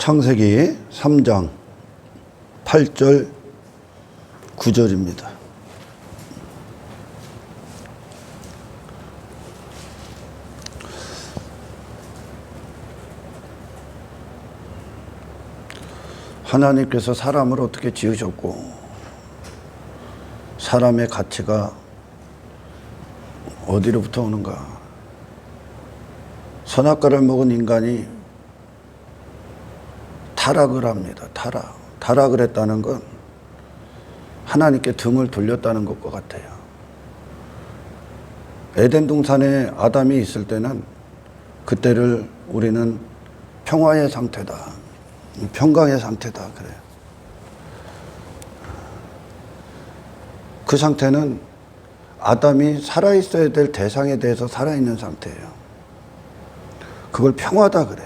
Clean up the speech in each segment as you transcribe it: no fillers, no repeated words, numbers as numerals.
창세기 3장 8절 9절입니다. 하나님께서 사람을 어떻게 지으셨고 사람의 가치가 어디로부터 오는가? 선악과를 먹은 인간이 타락을 합니다. 타락을 했다는 건 하나님께 등을 돌렸다는 것과 같아요. 에덴 동산에 아담이 있을 때는 그때를 우리는 평화의 상태다, 평강의 상태다 그래요. 그 상태는 아담이 살아있어야 될 대상에 대해서 살아있는 상태예요. 그걸 평화다 그래.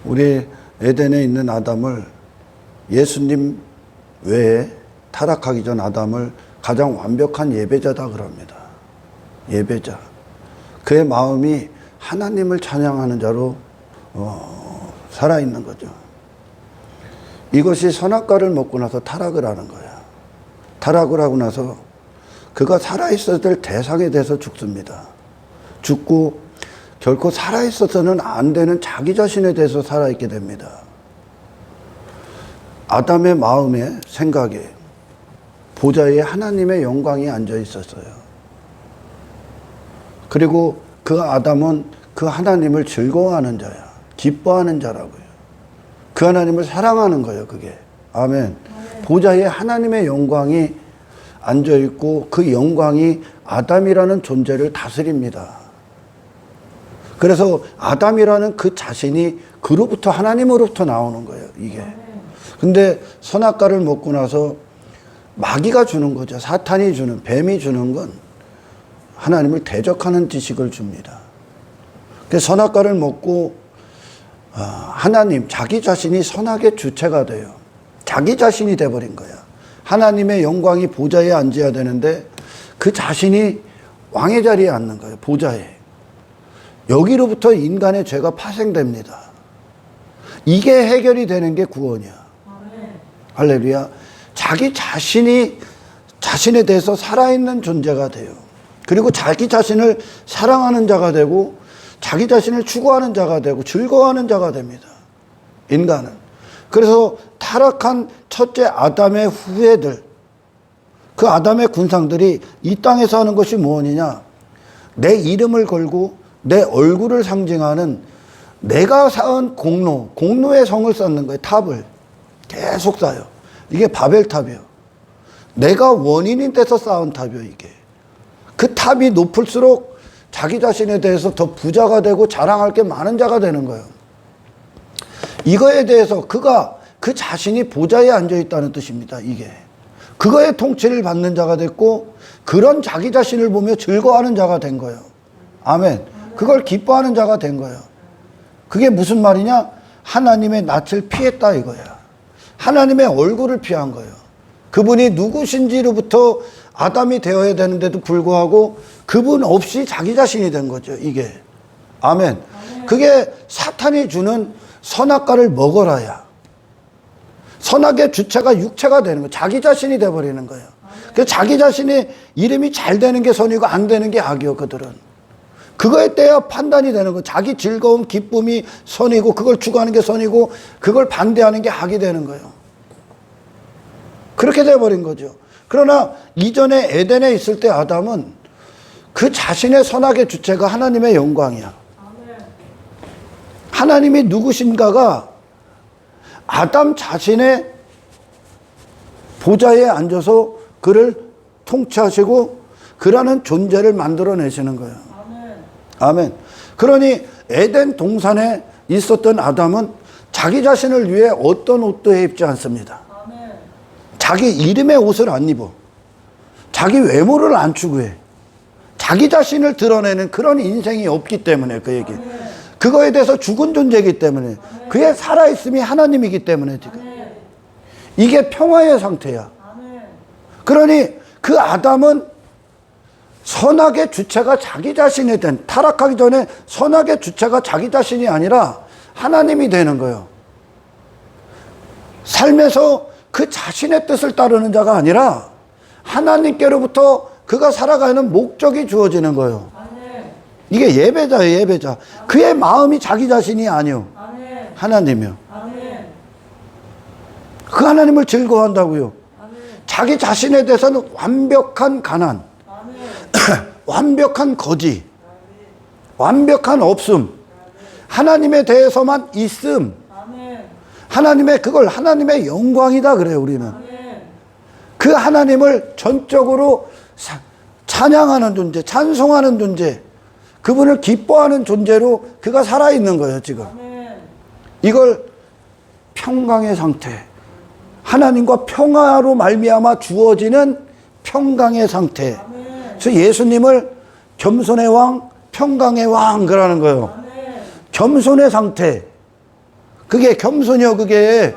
우리 에덴에 있는 아담을, 예수님 외에 타락하기 전 아담을 가장 완벽한 예배자다 그럽니다. 예배자. 그의 마음이 하나님을 찬양하는 자로 살아있는 거죠. 이것이 선악과를 먹고 나서 타락을 하는 거야. 타락을 하고 나서 그가 살아있어야 될 대상에 대해서 죽습니다. 죽고 결코 살아있어서는 안 되는 자기 자신에 대해서 살아있게 됩니다. 아담의 마음에, 생각에 보좌에 하나님의 영광이 앉아 있었어요. 그리고 그 아담은 그 하나님을 즐거워하는 자야. 기뻐하는 자라고요. 그 하나님을 사랑하는 거예요, 그게. 아멘. 보좌에 하나님의 영광이 앉아 있고 그 영광이 아담이라는 존재를 다스립니다. 그래서 아담이라는 그 자신이 그로부터, 하나님으로부터 나오는 거예요, 이게. 근데 선악과를 먹고 나서 마귀가 주는 거죠. 사탄이 주는, 뱀이 주는 건 하나님을 대적하는 지식을 줍니다. 그래서 선악과를 먹고 하나님, 자기 자신이 선악의 주체가 돼요. 자기 자신이 돼버린 거야. 하나님의 영광이 보좌에 앉아야 되는데 그 자신이 왕의 자리에 앉는 거예요, 보좌에. 여기로부터 인간의 죄가 파생됩니다. 이게 해결이 되는 게 구원이야. 할렐루야. 자기 자신이 자신에 대해서 살아있는 존재가 돼요. 그리고 자기 자신을 사랑하는 자가 되고 자기 자신을 추구하는 자가 되고 즐거워하는 자가 됩니다. 인간은. 그래서 타락한 첫째 아담의 후예들, 그 아담의 군상들이 이 땅에서 하는 것이 무엇이냐? 내 이름을 걸고 내 얼굴을 상징하는 내가 쌓은 공로의 성을 쌓는 거예요. 탑을 계속 쌓아요. 이게 바벨탑이에요. 내가 원인이 돼서 쌓은 탑이에요, 이게. 그 탑이 높을수록 자기 자신에 대해서 더 부자가 되고 자랑할 게 많은 자가 되는 거예요. 이거에 대해서 그 자신이 보좌에 앉아 있다는 뜻입니다, 이게. 그거의 통치를 받는 자가 됐고 그런 자기 자신을 보며 즐거워하는 자가 된 거예요. 아멘. 그걸 기뻐하는 자가 된 거예요. 그게 무슨 말이냐? 하나님의 낯을 피했다 이거야. 하나님의 얼굴을 피한 거예요. 그분이 누구신지로부터 아담이 되어야 되는데도 불구하고 그분 없이 자기 자신이 된 거죠, 이게. 아멘. 그게 사탄이 주는 선악과를 먹어라야. 선악의 주체가 육체가 되는 거예요. 자기 자신이 돼버리는 거예요. 그래서 자기 자신의 이름이 잘 되는 게 선이고 안 되는 게 악이요, 그들은. 그거에 떼야 판단이 되는 거. 자기 즐거움, 기쁨이 선이고 그걸 추구하는 게 선이고 그걸 반대하는 게 악이 되는 거예요. 그렇게 돼버린 거죠. 그러나 이전에 에덴에 있을 때 아담은 그 자신의 선악의 주체가 하나님의 영광이야. 하나님이 누구신가가 아담 자신의 보좌에 앉아서 그를 통치하시고 그라는 존재를 만들어내시는 거예요. 아멘. 그러니 에덴 동산에 있었던 아담은 자기 자신을 위해 어떤 옷도 입지 않습니다. 자기 이름의 옷을 안 입어. 자기 외모를 안 추구해. 자기 자신을 드러내는 그런 인생이 없기 때문에 그에게. 그거에 대해서 죽은 존재이기 때문에. 그의 살아있음이 하나님이기 때문에 지금. 이게 평화의 상태야. 그러니 그 아담은 선악의 주체가 자기 자신이 된, 타락하기 전에 선악의 주체가 자기 자신이 아니라 하나님이 되는 거예요. 삶에서 그 자신의 뜻을 따르는 자가 아니라 하나님께로부터 그가 살아가는 목적이 주어지는 거예요. 이게 예배자예요, 예배자. 그의 마음이 자기 자신이 아니요. 하나님이요. 그 하나님을 즐거워한다고요. 자기 자신에 대해서는 완벽한 가난, 완벽한 거지, 완벽한 없음, 하나님에 대해서만 있음, 하나님의 그걸 하나님의 영광이다 그래요, 우리는. 그 하나님을 전적으로 찬양하는 존재, 찬송하는 존재, 그분을 기뻐하는 존재로 그가 살아있는 거예요, 지금. 이걸 평강의 상태, 하나님과 평화로 말미암아 주어지는 평강의 상태. 그래서 예수님을 겸손의 왕, 평강의 왕 그러는 거예요. 겸손의 상태. 그게 겸손이요, 그게.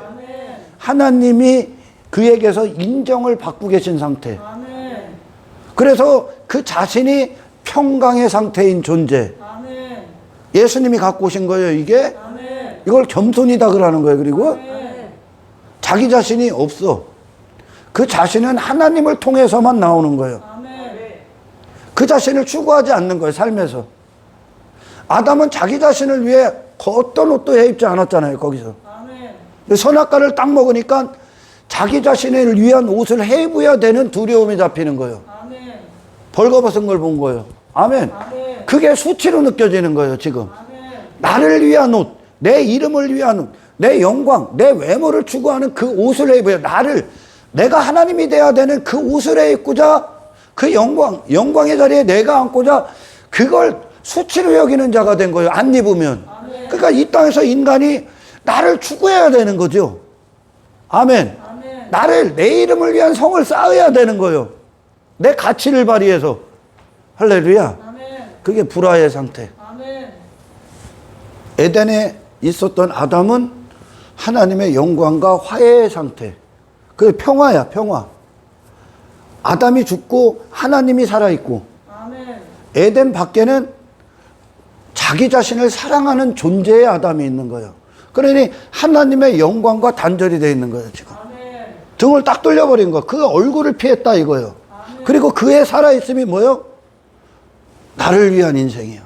하나님이 그에게서 인정을 받고 계신 상태. 그래서 그 자신이 평강의 상태인 존재. 예수님이 갖고 오신 거예요, 이게. 이걸 겸손이다 그러는 거예요. 그리고 자기 자신이 없어. 그 자신은 하나님을 통해서만 나오는 거예요. 그 자신을 추구하지 않는 거예요, 삶에서. 아담은 자기 자신을 위해 어떤 옷도 해 입지 않았잖아요, 거기서. 선악과를 딱 먹으니까 자기 자신을 위한 옷을 해 입어야 되는 두려움이 잡히는 거예요. 벌거벗은 걸 본 거예요. 아멘. 그게 수치로 느껴지는 거예요, 지금. 나를 위한 옷, 내 이름을 위한 옷, 내 영광, 내 외모를 추구하는 그 옷을 해 입어야, 내가 하나님이 돼야 되는 그 옷을 해 입고자, 그 영광의 자리에 내가 앉고자, 그걸 수치로 여기는 자가 된 거예요, 안 입으면. 그러니까 이 땅에서 인간이 나를 추구해야 되는 거죠. 아멘. 내 이름을 위한 성을 쌓아야 되는 거예요. 내 가치를 발휘해서. 할렐루야. 그게 불화의 상태. 에덴에 있었던 아담은 하나님의 영광과 화해의 상태. 그게 평화야, 평화. 아담이 죽고 하나님이 살아있고, 에덴 밖에는 자기 자신을 사랑하는 존재의 아담이 있는 거예요. 그러니 하나님의 영광과 단절이 되어 있는 거예요, 지금. 등을 딱 돌려버린 거. 그 얼굴을 피했다 이거예요. 그리고 그의 살아있음이 뭐예요? 나를 위한 인생이에요.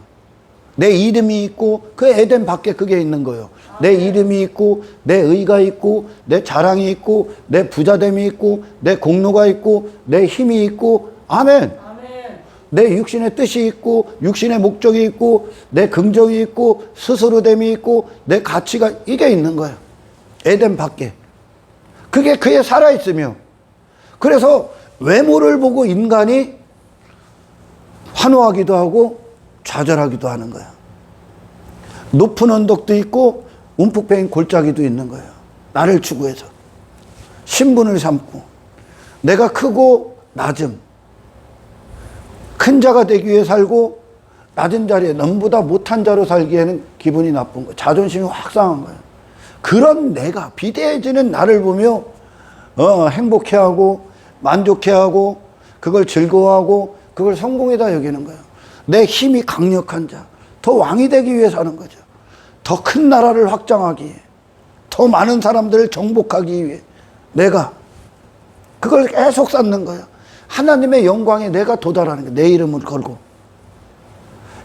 내 이름이 있고, 그 에덴 밖에 그게 있는 거예요. 내 이름이 있고, 내 의가 있고, 내 자랑이 있고, 내 부자됨이 있고, 내 공로가 있고, 내 힘이 있고, 아멘. 내 육신의 뜻이 있고, 육신의 목적이 있고, 내 긍정이 있고, 스스로됨이 있고, 내 가치가, 이게 있는 거예요. 에덴 밖에. 그게 그의 살아있으며. 그래서 외모를 보고 인간이 환호하기도 하고 좌절하기도 하는 거예요. 높은 언덕도 있고 움푹 패인 골짜기도 있는 거예요. 나를 추구해서. 신분을 삼고, 내가 크고 낮음, 큰 자가 되기 위해 살고 낮은 자리에 남보다 못한 자로 살기에는 기분이 나쁜 거예요. 자존심이 확 상한 거예요. 그런 내가, 비대해지는 나를 보며 행복해하고 만족해하고 그걸 즐거워하고 그걸 성공이다 여기는 거예요. 내 힘이 강력한 자, 더 왕이 되기 위해 사는 거죠. 더 큰 나라를 확장하기 위해, 더 많은 사람들을 정복하기 위해 내가 그걸 계속 쌓는 거예요. 하나님의 영광에 내가 도달하는 거예요. 내 이름을 걸고.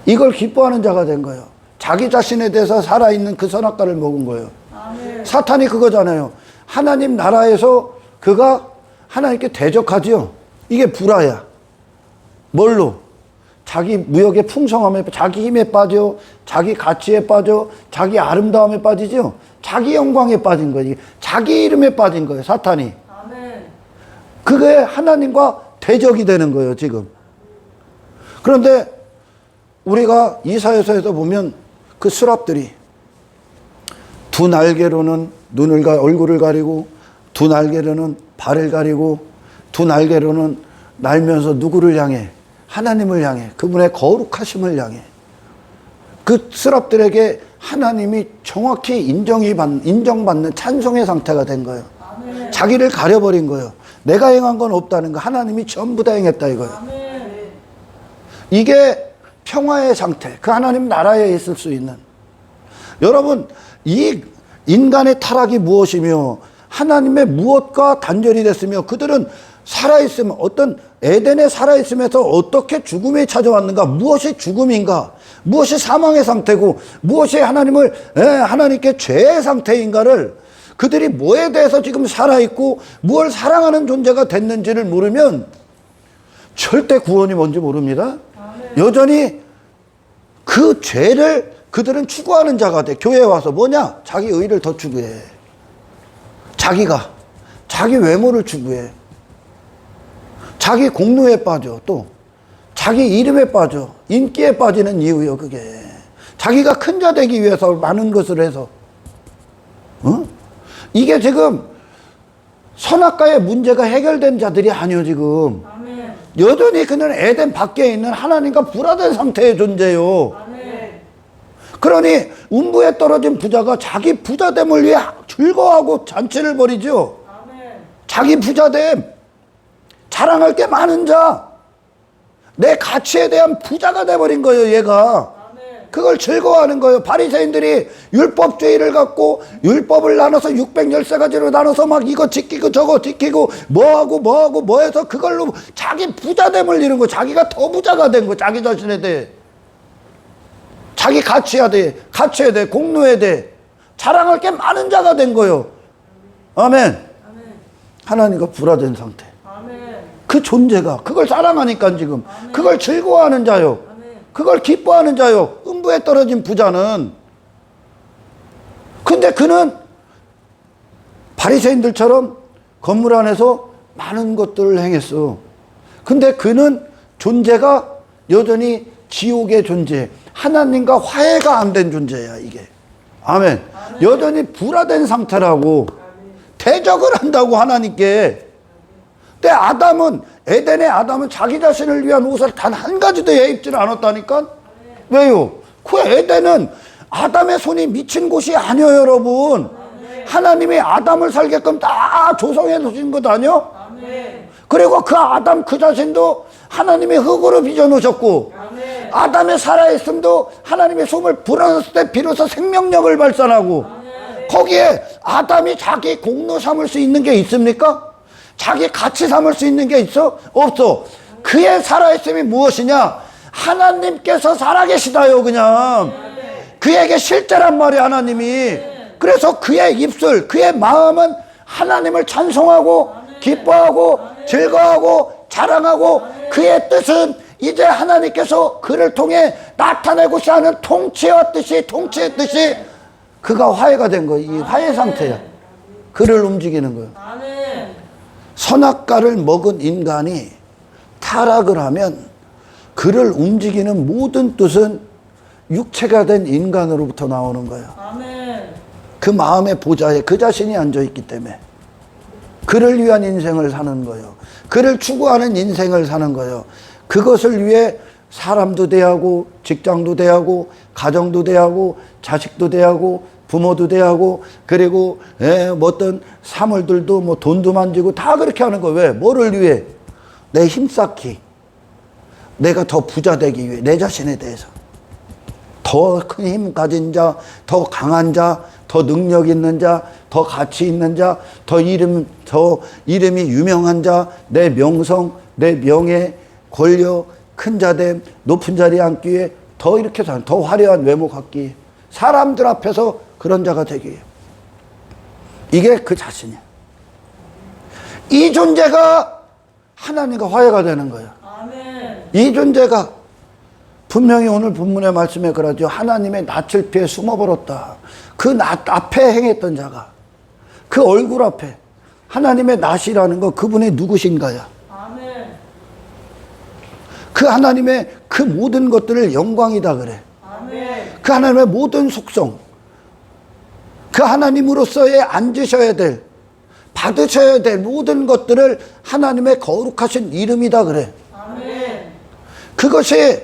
이걸 기뻐하는 자가 된 거예요. 자기 자신에 대해서 살아있는 그 선악과를 먹은 거예요. 아멘. 사탄이 그거잖아요. 하나님 나라에서 그가 하나님께 대적하지요. 이게 불화야. 뭘로? 자기 무역의 풍성함에, 자기 힘에 빠져, 자기 가치에 빠져, 자기 아름다움에 빠지죠. 자기 영광에 빠진 거예요. 자기 이름에 빠진 거예요, 사탄이. 아멘. 그게 하나님과 대적이 되는 거예요, 지금. 그런데 우리가 이사야서에서 보면 그 수랍들이 두 날개로는 얼굴을 가리고, 두 날개로는 발을 가리고, 두 날개로는 날면서 누구를 향해? 하나님을 향해, 그분의 거룩하심을 향해. 그 스랍들에게 하나님이 정확히 인정받는 찬송의 상태가 된 거예요. 아멘. 자기를 가려버린 거예요. 내가 행한 건 없다는 거, 하나님이 전부 다 행했다 이거예요. 아멘. 이게 평화의 상태, 그 하나님 나라에 있을 수 있는. 여러분, 이 인간의 타락이 무엇이며 하나님의 무엇과 단절이 됐으며 그들은 살아있으면 어떤 에덴에 살아있으면서 어떻게 죽음이 찾아왔는가, 무엇이 죽음인가, 무엇이 사망의 상태고 무엇이 하나님께 죄의 상태인가를, 그들이 뭐에 대해서 지금 살아있고 무엇을 사랑하는 존재가 됐는지를 모르면 절대 구원이 뭔지 모릅니다. 여전히 그 죄를 그들은 추구하는 자가 돼. 교회에 와서 뭐냐? 자기 의를 더 추구해. 자기 외모를 추구해. 자기 공로에 빠져. 또 자기 이름에 빠져. 인기에 빠지는 이유요, 그게. 자기가 큰 자 되기 위해서 많은 것을 해서. 이게 지금 선악과의 문제가 해결된 자들이 아니요, 지금. 아멘. 여전히 그는 에덴 밖에 있는 하나님과 불화된 상태의 존재요. 아멘. 그러니 음부에 떨어진 부자가 자기 부자됨을 위해 즐거워하고 잔치를 벌이죠. 아멘. 자기 부자됨, 자랑할 게 많은 자, 내 가치에 대한 부자가 돼버린 거예요, 얘가. 그걸 즐거워하는 거예요. 바리새인들이 율법주의를 갖고 율법을 나눠서 613가지로 나눠서 막 이거 지키고 저거 지키고 뭐 해서 그걸로 자기 부자됨을 이룬 거, 자기가 더 부자가 된 거, 자기 자신에 대해. 자기 가치에 대해, 공로에 대해 자랑할 게 많은 자가 된 거예요. 아멘. 하나님과 불화된 상태. 그 존재가 그걸 사랑하니까 지금 그걸 즐거워하는 자요. 그걸 기뻐하는 자요. 음부에 떨어진 부자는. 근데 그는 바리새인들처럼 건물 안에서 많은 것들을 행했어. 근데 그는 존재가 여전히 지옥의 존재, 하나님과 화해가 안 된 존재야, 이게. 아멘. 여전히 불화된 상태라고. 대적을 한다고, 하나님께. 근데 에덴의 아담은 자기 자신을 위한 옷을 단 한 가지도 입지를 않았다니까? 왜요? 그 에덴은 아담의 손이 미친 곳이 아니에요, 여러분. 하나님이 아담을 살게끔 다 조성해 놓으신 것 아니요? 그리고 그 아담 그 자신도 하나님의 흙으로 빚어놓으셨고, 아담의 살아있음도 하나님의 숨을 불어넣었을 때 비로소 생명력을 발산하고, 거기에 아담이 자기 공로 삼을 수 있는 게 있습니까? 자기 가치 삼을 수 있는 게 있어? 없어. 그의 살아있음이 무엇이냐? 하나님께서 살아계시다요, 그냥. 그에게 실제란 말이야, 하나님이. 그래서 그의 입술, 그의 마음은 하나님을 찬송하고 기뻐하고 즐거워하고 자랑하고, 그의 뜻은 이제 하나님께서 그를 통해 나타내고자 하는 통치의 뜻이 그가 화해가 된 거야. 이 화해 상태야. 그를 움직이는 거야. 선악과를 먹은 인간이 타락을 하면 그를 움직이는 모든 뜻은 육체가 된 인간으로부터 나오는 거예요. 그 마음의 보좌에 그 자신이 앉아있기 때문에 그를 위한 인생을 사는 거예요. 그를 추구하는 인생을 사는 거예요. 그것을 위해 사람도 대하고 직장도 대하고 가정도 대하고 자식도 대하고 부모도 대하고, 그리고 뭐 어떤 사물들도 뭐 돈도 만지고 다 그렇게 하는 거예요. 왜? 뭐를 위해? 내 힘쌓기, 내가 더 부자 되기 위해, 내 자신에 대해서 더 큰 힘 가진 자, 더 강한 자, 더 능력 있는 자, 더 가치 있는 자, 더 이름이 유명한 자, 내 명성, 내 명예, 권력, 큰 자됨, 높은 자리에 앉기 위해 더 이렇게 사는, 더 화려한 외모 갖기 위해, 사람들 앞에서 그런 자가 되기 위해. 이게 그 자신이야. 이 존재가 하나님과 화해가 되는 거예요. 아멘. 이 존재가 분명히 오늘 본문의 말씀에 그러죠. 하나님의 낯을 피해 숨어버렸다. 그 낯 앞에 행했던 자가, 그 얼굴 앞에 하나님의 낯이라는 거, 그분이 누구신가요? 아멘. 그 하나님의 그 모든 것들을 영광이다 그래. 아멘. 그 하나님의 모든 속성, 그 하나님으로서의 앉으셔야 될, 받으셔야 될 모든 것들을 하나님의 거룩하신 이름이다 그래. 아멘. 그것이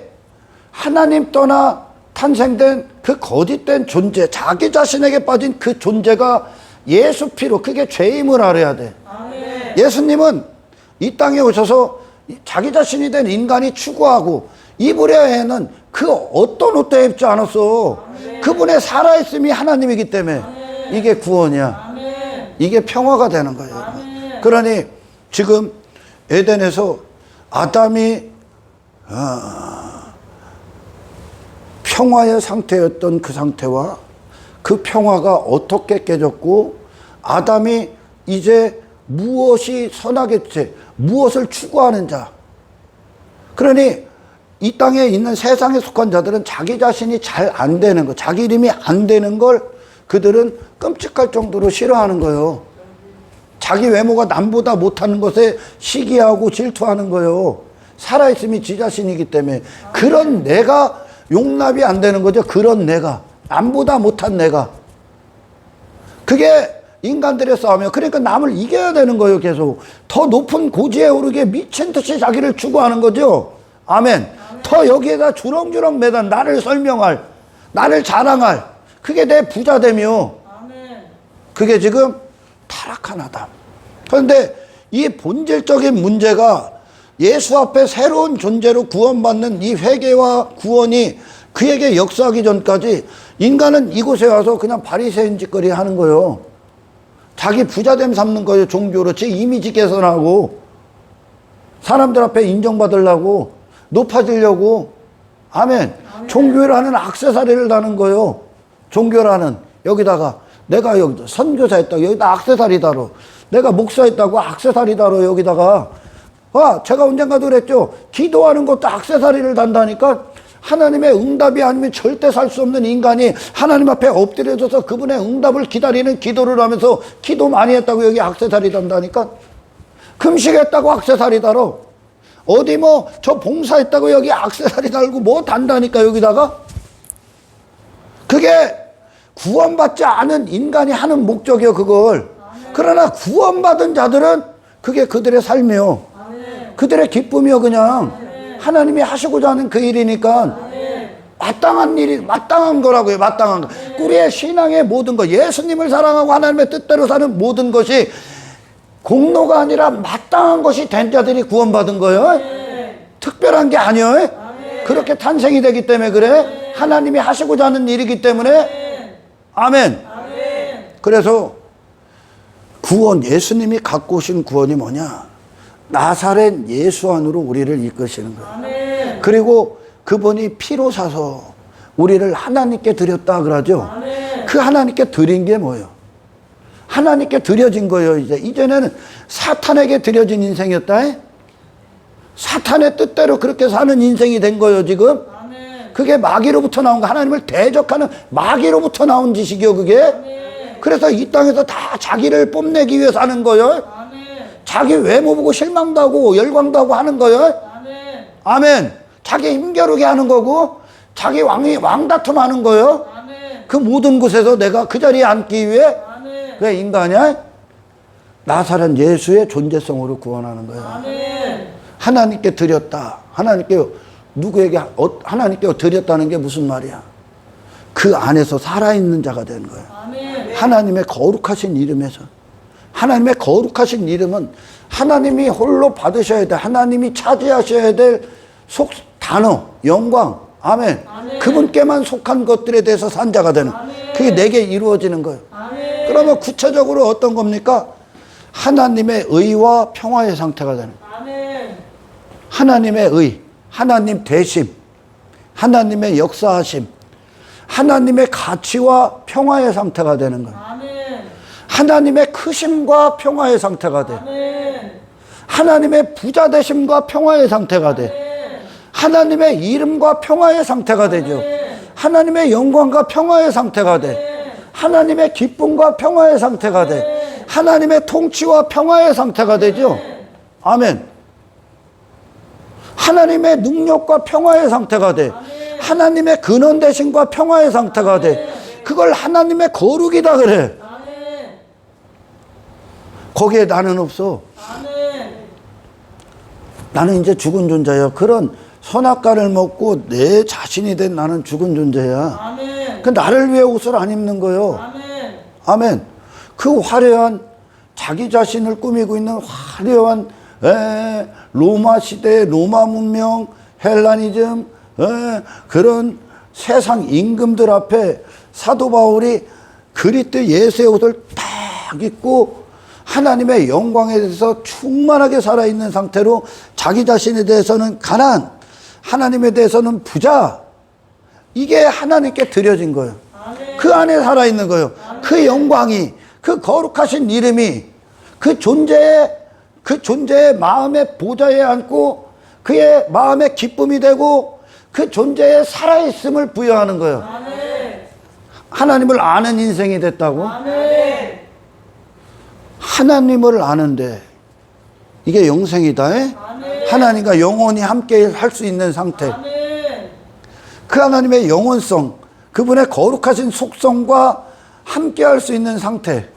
하나님 떠나 탄생된 그 거짓된 존재, 자기 자신에게 빠진 그 존재가 예수 피로, 그게 죄임을 알아야 돼. 아멘. 예수님은 이 땅에 오셔서 자기 자신이 된 인간이 추구하고 입으려 해는 그 어떤 옷도 입지 않았어. 아멘. 그분의 살아있음이 하나님이기 때문에 이게 구원이야. 이게 평화가 되는 거예요. 그러니 지금 에덴에서 아담이 평화의 상태였던 그 상태와 그 평화가 어떻게 깨졌고, 아담이 이제 무엇이 선하겠지, 무엇을 추구하는 자. 그러니 이 땅에 있는 세상에 속한 자들은 자기 자신이 잘 안 되는 거, 자기 이름이 안 되는 걸 그들은 끔찍할 정도로 싫어하는 거예요. 자기 외모가 남보다 못하는 것에 시기하고 질투하는 거예요. 살아있음이 지 자신이기 때문에. 그런 내가 용납이 안 되는 거죠. 그런 내가, 남보다 못한 내가. 그게 인간들의 싸움이에요. 그러니까 남을 이겨야 되는 거예요. 계속 더 높은 고지에 오르게 미친 듯이 자기를 추구하는 거죠. 아멘. 더 여기에다 주렁주렁 매단 나를 설명할, 나를 자랑할, 그게 내 부자됨이요. 그게 지금 타락한 아담. 그런데 이 본질적인 문제가 예수 앞에 새로운 존재로 구원받는 이 회개와 구원이 그에게 역사하기 전까지 인간은 이곳에 와서 그냥 바리새인 짓거리 하는 거예요. 자기 부자됨 삼는 거예요. 종교로 제 이미지 개선하고 사람들 앞에 인정받으려고, 높아지려고. 아멘. 종교라는 액세서리를 다는 거예요. 종교라는, 여기다가 내가 여기 선교사 했다고 여기다 액세서리 달어, 내가 목사 했다고 액세서리 달어 여기다가. 제가 언젠가도 그랬죠. 기도하는 것도 액세서리를 단다니까. 하나님의 응답이 아니면 절대 살 수 없는 인간이 하나님 앞에 엎드려져서 그분의 응답을 기다리는 기도를 하면서 기도 많이 했다고 여기 액세서리 단다니까. 금식했다고 액세서리 달어. 어디 뭐 저 봉사했다고 여기 액세서리 달고 뭐 단다니까 여기다가. 그게 구원받지 않은 인간이 하는 목적이요, 그걸. 그러나 구원받은 자들은 그게 그들의 삶이요, 그들의 기쁨이요. 그냥 하나님이 하시고자 하는 그 일이니까 마땅한 일이, 마땅한 거라고요. 마땅한 거. 우리의 신앙의 모든 것, 예수님을 사랑하고 하나님의 뜻대로 사는 모든 것이 공로가 아니라 마땅한 것이 된 자들이 구원받은 거예요. 특별한 게 아니에요. 그렇게 탄생이 되기 때문에 그래. 하나님이 하시고자 하는 일이기 때문에. 아멘. 그래서 구원, 예수님이 갖고 오신 구원이 뭐냐? 나사렛 예수 안으로 우리를 이끄시는 거예요. 그리고 그분이 피로 사서 우리를 하나님께 드렸다 그러죠. 그 하나님께 드린 게 뭐예요? 하나님께 드려진 거예요. 이제는 사탄에게 드려진 인생이었다. 사탄의 뜻대로 그렇게 사는 인생이 된 거예요, 지금. 그게 마귀로부터 나온 거, 하나님을 대적하는 마귀로부터 나온 지식이요, 그게. 그래서 이 땅에서 다 자기를 뽐내기 위해 사는 거예요. 자기 외모 보고 실망도 하고 열광도 하고 하는 거예요. 아멘. 자기 힘겨루게 하는 거고, 자기 왕다툼 하는 거예요. 그 모든 곳에서 내가 그 자리에 앉기 위해. 그게 인간이야? 나사렛 예수의 존재성으로 구원하는 거예요. 하나님께 드렸다. 하나님께, 누구에게, 하나님께 드렸다는 게 무슨 말이야? 그 안에서 살아있는 자가 되는 거예요. 하나님의 거룩하신 이름에서. 하나님의 거룩하신 이름은 하나님이 홀로 받으셔야 돼. 하나님이 차지하셔야 될 단어, 영광. 아멘. 그분께만 속한 것들에 대해서 산 자가 되는. 그게 내게 이루어지는 거예요. 그러면 구체적으로 어떤 겁니까? 하나님의 의와 평화의 상태가 되는 거예요. 하나님의 의, 하나님 대심, 하나님의 역사하심, 하나님의 가치와 평화의 상태가 되는 거예요. 하나님의 크심과 평화의 상태가 돼. 하나님의 부자 되심과 평화의 상태가 돼. 하나님의 이름과 평화의 상태가 되죠. 하나님의 영광과 평화의 상태가 돼. 하나님의 기쁨과 평화의 상태가 돼. 하나님의 통치와 평화의 상태가 되죠. 아멘. 하나님의 능력과 평화의 상태가 돼. 하나님의 근원 되심과 평화의 상태가 돼. 그걸 하나님의 거룩이다 그래. 거기에 나는 없어. 나는 이제 죽은 존재야. 그런 선악과를 먹고 내 자신이 된 나는 죽은 존재야. 그 나를 위해 옷을 안 입는 거요. 아멘. 그 화려한, 자기 자신을 꾸미고 있는 화려한 로마 시대, 로마 문명, 헬라니즘, 그런 세상 임금들 앞에 사도 바울이 그리스도 예수의 옷을 딱 입고 하나님의 영광에 대해서 충만하게 살아있는 상태로 자기 자신에 대해서는 가난, 하나님에 대해서는 부자, 이게 하나님께 드려진 거예요. 그 안에 살아있는 거예요. 그 영광이, 그 거룩하신 이름이 그 존재의 마음의 보좌에 앉고 그의 마음의 기쁨이 되고 그 존재의 살아있음을 부여하는 거예요. 하나님을 아는 인생이 됐다고? 하나님을 아는데 이게 영생이다. 하나님과 영원히 함께 할 수 있는 상태. 그 하나님의 영원성, 그분의 거룩하신 속성과 함께 할 수 있는 상태.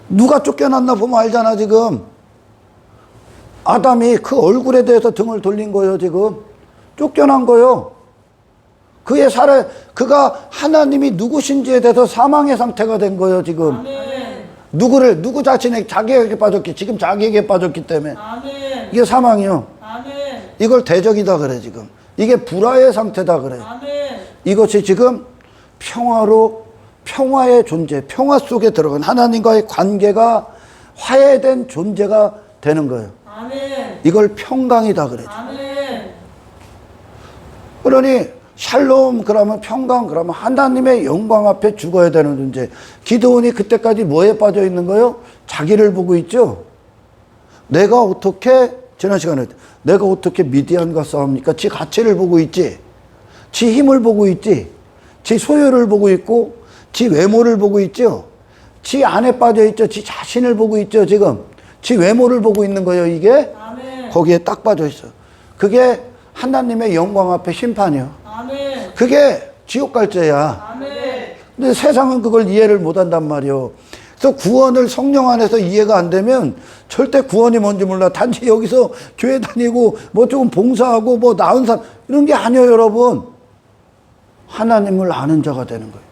누가 쫓겨났나 보면 알잖아. 지금 아담이 그 얼굴에 대해서 등을 돌린 거예요. 지금 쫓겨난 거예요. 그가 하나님이 누구신지에 대해서 사망의 상태가 된 거예요. 지금 누구 자신에게, 자기에게 빠졌기, 지금 자기에게 빠졌기 때문에 이게 사망이요. 이걸 대적이다 그래. 지금 이게 불화의 상태다 그래. 이것이 지금 평화의 존재, 평화 속에 들어간 하나님과의 관계가 화해된 존재가 되는 거예요. 이걸 평강이다 그래. 그러니 샬롬 그러면 평강 그러면 하나님의 영광 앞에 죽어야 되는 존재. 기드온이 그때까지 뭐에 빠져 있는 거예요? 자기를 보고 있죠. 내가 어떻게, 지난 시간에 내가 어떻게 미디안과 싸웁니까? 지 가치를 보고 있지, 지 힘을 보고 있지, 지 소유를 보고 있고, 지 외모를 보고 있죠. 지 안에 빠져 있죠. 지 자신을 보고 있죠. 지금 지 외모를 보고 있는 거예요. 이게 거기에 딱 빠져 있어. 그게 하나님의 영광 앞에 심판이요. 그게 지옥 갈 죄야. 근데 세상은 그걸 이해를 못한단 말이요. 그래서 구원을 성령 안에서 이해가 안 되면 절대 구원이 뭔지 몰라. 단지 여기서 교회 다니고 뭐 조금 봉사하고 뭐 나은 사람 이런 게 아니에요. 여러분, 하나님을 아는 자가 되는 거예요.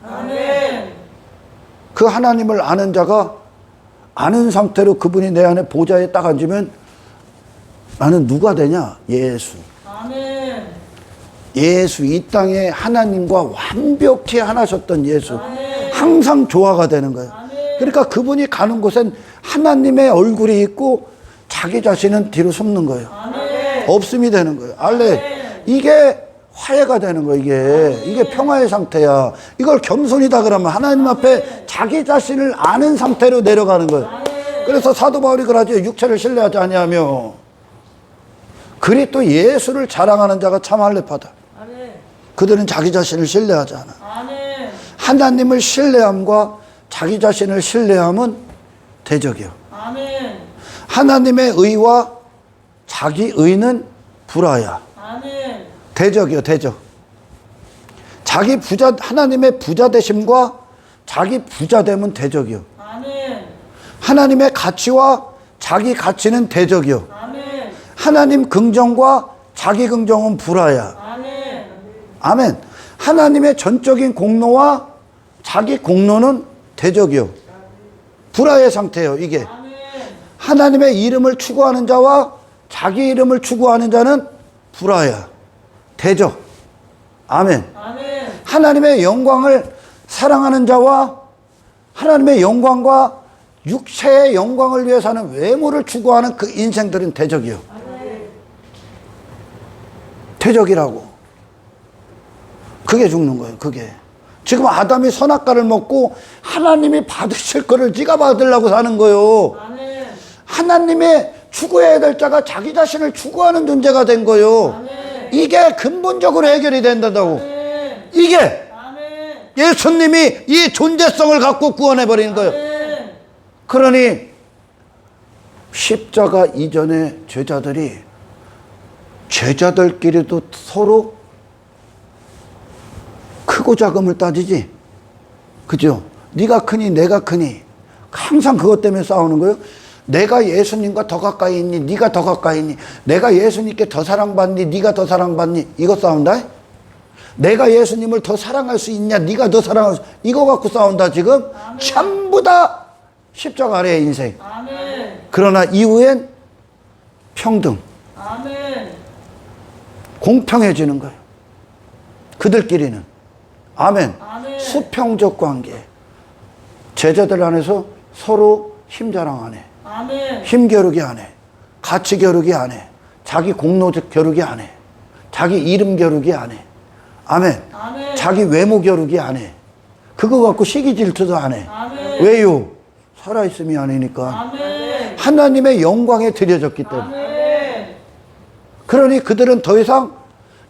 그 하나님을 아는 자가 아는 상태로 그분이 내 안에 보좌에 딱 앉으면 나는 누가 되냐? 예수. 예수, 이 땅에 하나님과 완벽히 하나셨던 예수. 항상 조화가 되는 거예요. 그러니까 그분이 가는 곳엔 하나님의 얼굴이 있고 자기 자신은 뒤로 숨는 거예요. 없음이 되는 거예요. 이게 화해가 되는 거예요. 이게 평화의 상태야. 이걸 겸손이다 그러면 하나님 앞에 자기 자신을 아는 상태로 내려가는 거예요. 그래서 사도 바울이 그러죠. 육체를 신뢰하지 아니하며 그리스도 예수를 자랑하는 자가 참 할례파다. 그들은 자기 자신을 신뢰하지 않아. 하나님을 신뢰함과 자기 자신을 신뢰함은 대적이요. 하나님의 의와 자기 의는 불화야. 대적이요, 대적. 하나님의 부자 되심과 자기 부자 됨은 대적이요. 하나님의 가치와 자기 가치는 대적이요. 하나님 긍정과 자기 긍정은 불화야. 아멘. 하나님의 전적인 공로와 자기 공로는 대적이요. 불화의 상태예요, 이게. 하나님의 이름을 추구하는 자와 자기 이름을 추구하는 자는 불화야. 대적. 아멘. 하나님의 영광을 사랑하는 자와 하나님의 영광과 육체의 영광을 위해 사는 외모를 추구하는 그 인생들은 대적이요. 대적이라고. 그게 죽는 거예요. 그게. 지금 아담이 선악과를 먹고 하나님이 받으실 거를 네가 받으려고 사는 거예요. 하나님의 추구해야 될 자가 자기 자신을 추구하는 존재가 된 거예요. 이게 근본적으로 해결이 된다고. 이게 예수님이 이 존재성을 갖고 구원해버리는 거예요. 그러니 십자가 이전에 제자들끼리도 서로 크고 작음을 따지지. 그죠? 네가 크니 내가 크니 항상 그것 때문에 싸우는 거예요. 내가 예수님과 더 가까이 있니? 네가 더 가까이 있니? 내가 예수님께 더 사랑받니? 네가 더 사랑받니? 이거 싸운다. 내가 예수님을 더 사랑할 수 있냐? 네가 더 사랑할 수, 이거 갖고 싸운다 지금. 아멘. 전부 다 십자가 아래의 인생. 아멘. 그러나 이후엔 평등. 아멘. 공평해지는 거예요. 그들끼리는. 아멘. 아멘. 수평적 관계. 제자들 안에서 서로 힘자랑 안 해. 아멘. 힘겨루기 안 해. 가치 겨루기 안 해. 자기 공로 겨루기 안 해. 자기 이름 겨루기 안 해. 아멘. 아멘. 자기 외모 겨루기 안 해. 그거 갖고 시기 질투도 안 해. 아멘. 왜요? 살아있음이 아니니까. 아멘. 하나님의 영광에 드려졌기 때문에. 아멘. 그러니 그들은 더 이상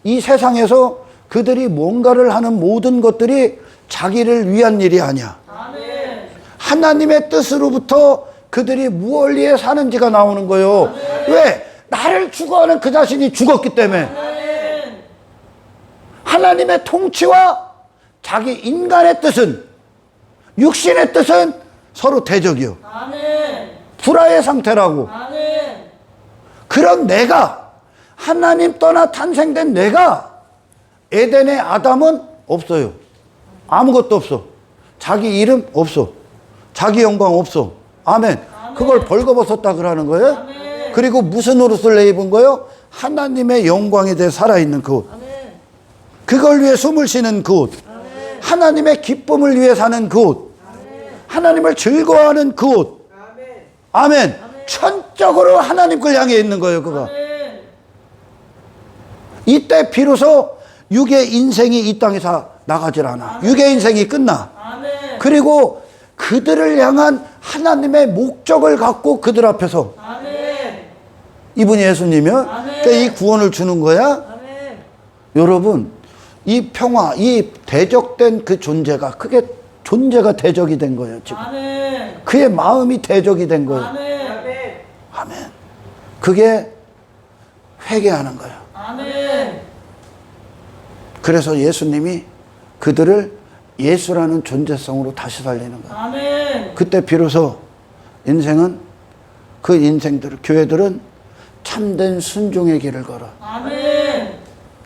이 세상에서 그들이 뭔가를 하는 모든 것들이 자기를 위한 일이 아니야. 아멘. 하나님의 뜻으로부터 그들이 무엇을 위해 사는지가 나오는 거예요. 왜? 나를 추구하는 그 자신이 죽었기 때문에. 아멘. 하나님의 통치와 자기 인간의 뜻은, 육신의 뜻은 서로 대적이요. 아멘. 불화의 상태라고. 아멘. 그런 내가, 하나님 떠나 탄생된 내가, 에덴의 아담은 없어요. 아무것도 없어. 자기 이름 없어. 자기 영광 없어. 아멘. 그걸 벌거벗었다 그러는 거예요. 아멘. 그리고 무슨 옷을 입은 거예요? 하나님의 영광에 대해 살아있는 그 옷. 아멘. 그걸 위해 숨을 쉬는 그 옷. 아멘. 하나님의 기쁨을 위해 사는 그 옷. 아멘. 하나님을 즐거워하는 그 옷. 아멘. 천적으로 하나님 걸 향해 있는 거예요, 그거. 아멘. 이때 비로소 육의 인생이 이 땅에서 나가질 않아. 육의 인생이 끝나. 아멘. 그리고 그들을 향한 하나님의 목적을 갖고 그들 앞에서, 아멘. 이분이 예수님이요. 아멘. 그러니까 이 구원을 주는 거야. 아멘. 여러분, 이 평화, 이 대적된 그 존재가, 그게 존재가 대적이 된 거예요, 지금. 아멘. 그의 마음이 대적이 된 거예요. 아멘. 아멘. 그게 회개하는 거예요. 아멘. 그래서 예수님이 그들을 예수라는 존재성으로 다시 살리는 거예요. 아멘. 그때 비로소 인생은, 그 인생들, 교회들은 참된 순종의 길을 걸어. 아멘.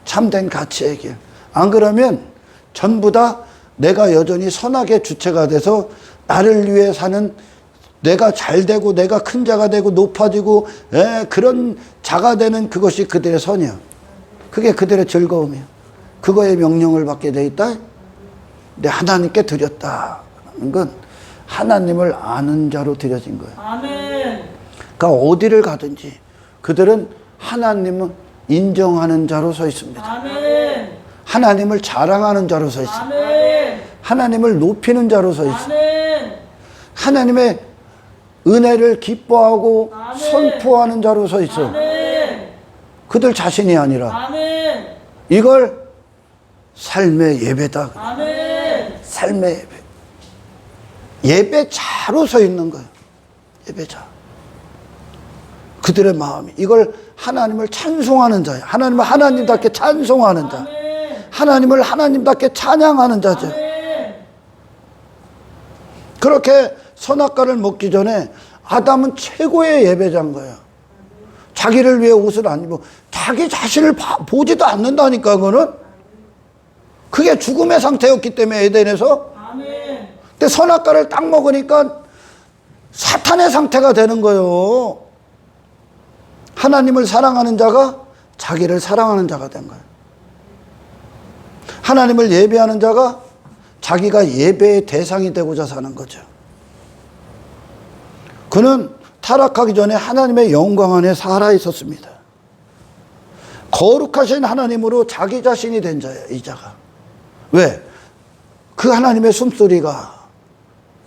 참된 가치의 길. 안 그러면 전부 다 내가 여전히 선악의 주체가 돼서 나를 위해 사는, 내가 잘 되고 내가 큰 자가 되고 높아지고 그런 자가 되는 그것이 그들의 선이야. 그게 그들의 즐거움이야. 그거에 명령을 받게 돼 있다. 내 하나님께 드렸다. 하는 건 하나님을 아는 자로 드려진 거예요. 아멘. 그러니까 어디를 가든지 그들은 하나님을 인정하는 자로 서 있습니다. 아멘. 하나님을 자랑하는 자로 서 있습니다. 아멘. 하나님을 높이는 자로 서 있습니다. 아멘. 하나님의 은혜를 기뻐하고 아멘. 선포하는 자로 서 있어. 아멘. 그들 자신이 아니라. 아멘. 이걸 삶의 예배다. 아멘. 삶의 예배. 예배자로 서 있는 거예요. 예배자. 그들의 마음이. 이걸 하나님을 찬송하는 자예요. 하나님을 하나님답게 찬송하는 자. 아멘. 하나님을 하나님답게 찬양하는 자죠. 아멘. 그렇게 선악과를 먹기 전에 아담은 최고의 예배자인 거예요. 자기를 위해 옷을 안 입고 자기 자신을 보지도 않는다니까. 그거는 그게 죽음의 상태였기 때문에 에덴에서. 아멘. 근데 선악과를 딱 먹으니까 사탄의 상태가 되는 거예요. 하나님을 사랑하는 자가 자기를 사랑하는 자가 된 거예요. 하나님을 예배하는 자가 자기가 예배의 대상이 되고자 사는 거죠. 그는 타락하기 전에 하나님의 영광 안에 살아 있었습니다. 거룩하신 하나님으로 자기 자신이 된 자예요, 이 자가. 왜? 그 하나님의 숨소리가,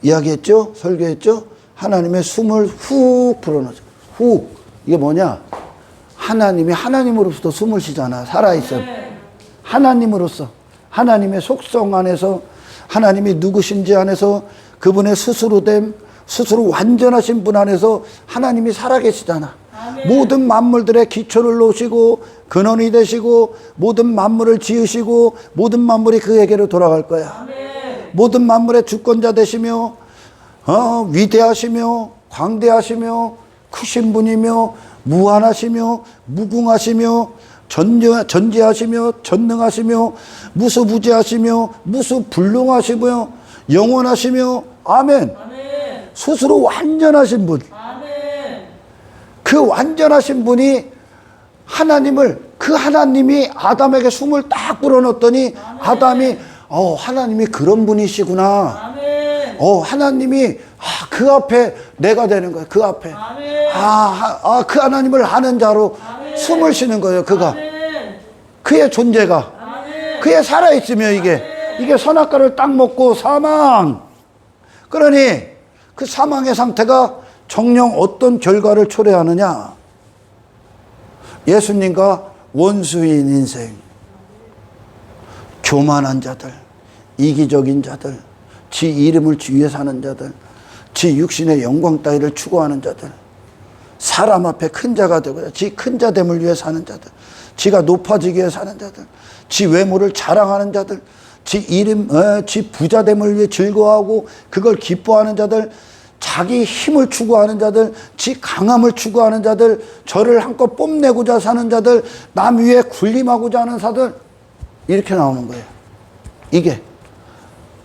이야기했죠? 설교했죠? 하나님의 숨을 훅 불어넣죠. 훅. 이게 뭐냐? 하나님이 하나님으로부터 숨을 쉬잖아. 살아있어. 하나님으로서, 하나님의 속성 안에서, 하나님이 누구신지 안에서, 그분의 스스로 됨, 스스로 완전하신 분 안에서 하나님이 살아계시잖아. 아멘. 모든 만물들의 기초를 놓으시고 근원이 되시고 모든 만물을 지으시고 모든 만물이 그에게로 돌아갈 거야. 아멘. 모든 만물의 주권자 되시며 위대하시며 광대하시며 크신 분이며 무한하시며 무궁하시며 전지하시며 전능하시며 무수부지하시며 무수불능하시며 영원하시며 아멘. 아멘. 스스로 완전하신 분. 아멘. 그 완전하신 분이 하나님을, 그 하나님이 아담에게 숨을 딱 불어넣었더니 아담이 하나님이 그런 분이시구나. 아멘. 하나님이 그 앞에 내가 되는 거예요. 그 앞에. 아멘. 그 하나님을 아는 자로 아멘. 숨을 쉬는 거예요. 그가. 아멘. 그의 존재가. 아멘. 그의 살아있으며 이게 선악과를 딱 먹고 사망. 그러니 그 사망의 상태가 정녕 어떤 결과를 초래하느냐. 예수님과 원수인 인생. 교만한 자들, 이기적인 자들, 지 이름을 위해 사는 자들, 지 육신의 영광 따위를 추구하는 자들, 사람 앞에 큰 자가 되고 지 큰 자됨을 위해 사는 자들, 지가 높아지기 위해 사는 자들, 지 외모를 자랑하는 자들, 지 부자됨을 위해 즐거워하고 그걸 기뻐하는 자들, 자기 힘을 추구하는 자들, 지 강함을 추구하는 자들, 저를 한껏 뽐내고자 사는 자들, 남 위에 군림하고자 하는 자들, 이렇게 나오는 거예요. 이게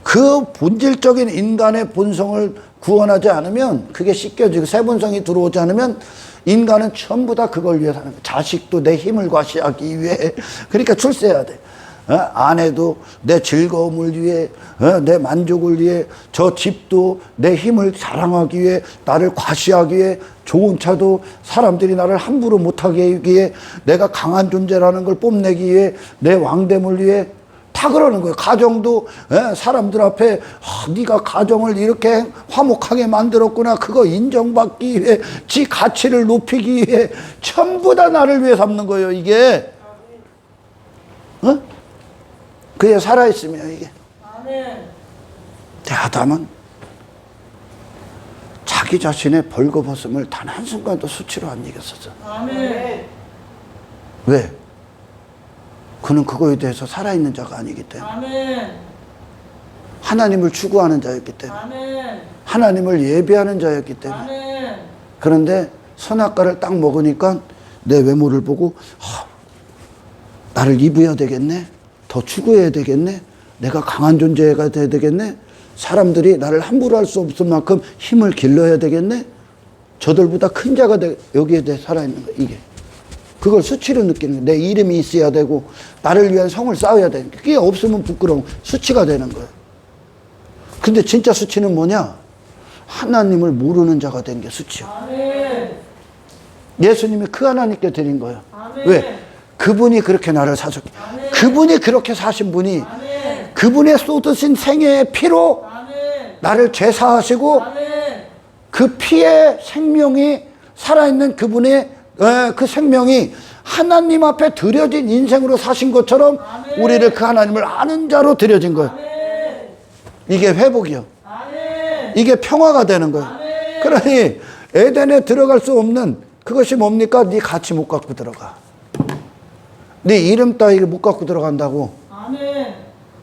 그 본질적인 인간의 본성을 구원하지 않으면 그게 씻겨지고 새 본성이 들어오지 않으면 인간은 전부 다 그걸 위해 사는 거예요. 자식도 내 힘을 과시하기 위해. 그러니까 출세해야 돼. 아내도 내 즐거움을 위해, 내 만족을 위해, 저 집도 내 힘을 자랑하기 위해, 나를 과시하기 위해, 좋은 차도 사람들이 나를 함부로 못하게 하기 위해, 내가 강한 존재라는 걸 뽐내기 위해, 내 왕됨을 위해 다 그러는 거예요. 가정도 사람들 앞에 네가 가정을 이렇게 화목하게 만들었구나. 그거 인정받기 위해, 지 가치를 높이기 위해 전부 다 나를 위해 삼는 거예요. 이게. 그에 살아있으며 이게. 아멘. 아담은 자기 자신의 벌거벗음을 단 한순간도 수치로 안 여겼었어. 아멘. 왜? 그는 그거에 대해서 살아있는 자가 아니기 때문에. 아멘. 하나님을 추구하는 자였기 때문에. 아멘. 하나님을 예배하는 자였기 때문에. 아멘. 그런데 선악과를 딱 먹으니까 내 외모를 보고 나를 입어야 되겠네. 더 추구해야 되겠네. 내가 강한 존재가 돼야 되겠네. 사람들이 나를 함부로 할 수 없을 만큼 힘을 길러야 되겠네. 저들보다 큰 자가 여기에 대해 살아있는 거야. 이게. 그걸 수치로 느끼는 거야. 내 이름이 있어야 되고 나를 위한 성을 쌓아야 되는 거야. 그게 없으면 부끄러운 수치가 되는 거야. 근데 진짜 수치는 뭐냐? 하나님을 모르는 자가 된 게 수치야. 아멘. 예수님이 그 하나님께 드린 거야. 아멘. 왜? 그분이 그렇게 나를 사셨기. 그분이 그렇게 사신 분이 아멘. 그분의 쏟으신 생애의 피로 아멘. 나를 죄사하시고 아멘. 그 피의 생명이 살아있는 그분의 그 생명이 하나님 앞에 드려진 인생으로 사신 것처럼 아멘. 우리를 그 하나님을 아는 자로 드려진 거예요. 아멘. 이게 회복이요. 아멘. 이게 평화가 되는 거예요. 아멘. 그러니 에덴에 들어갈 수 없는 그것이 뭡니까? 네 가치 못 갖고 들어가. 네 이름 따위를 못 갖고 들어간다고. 아멘.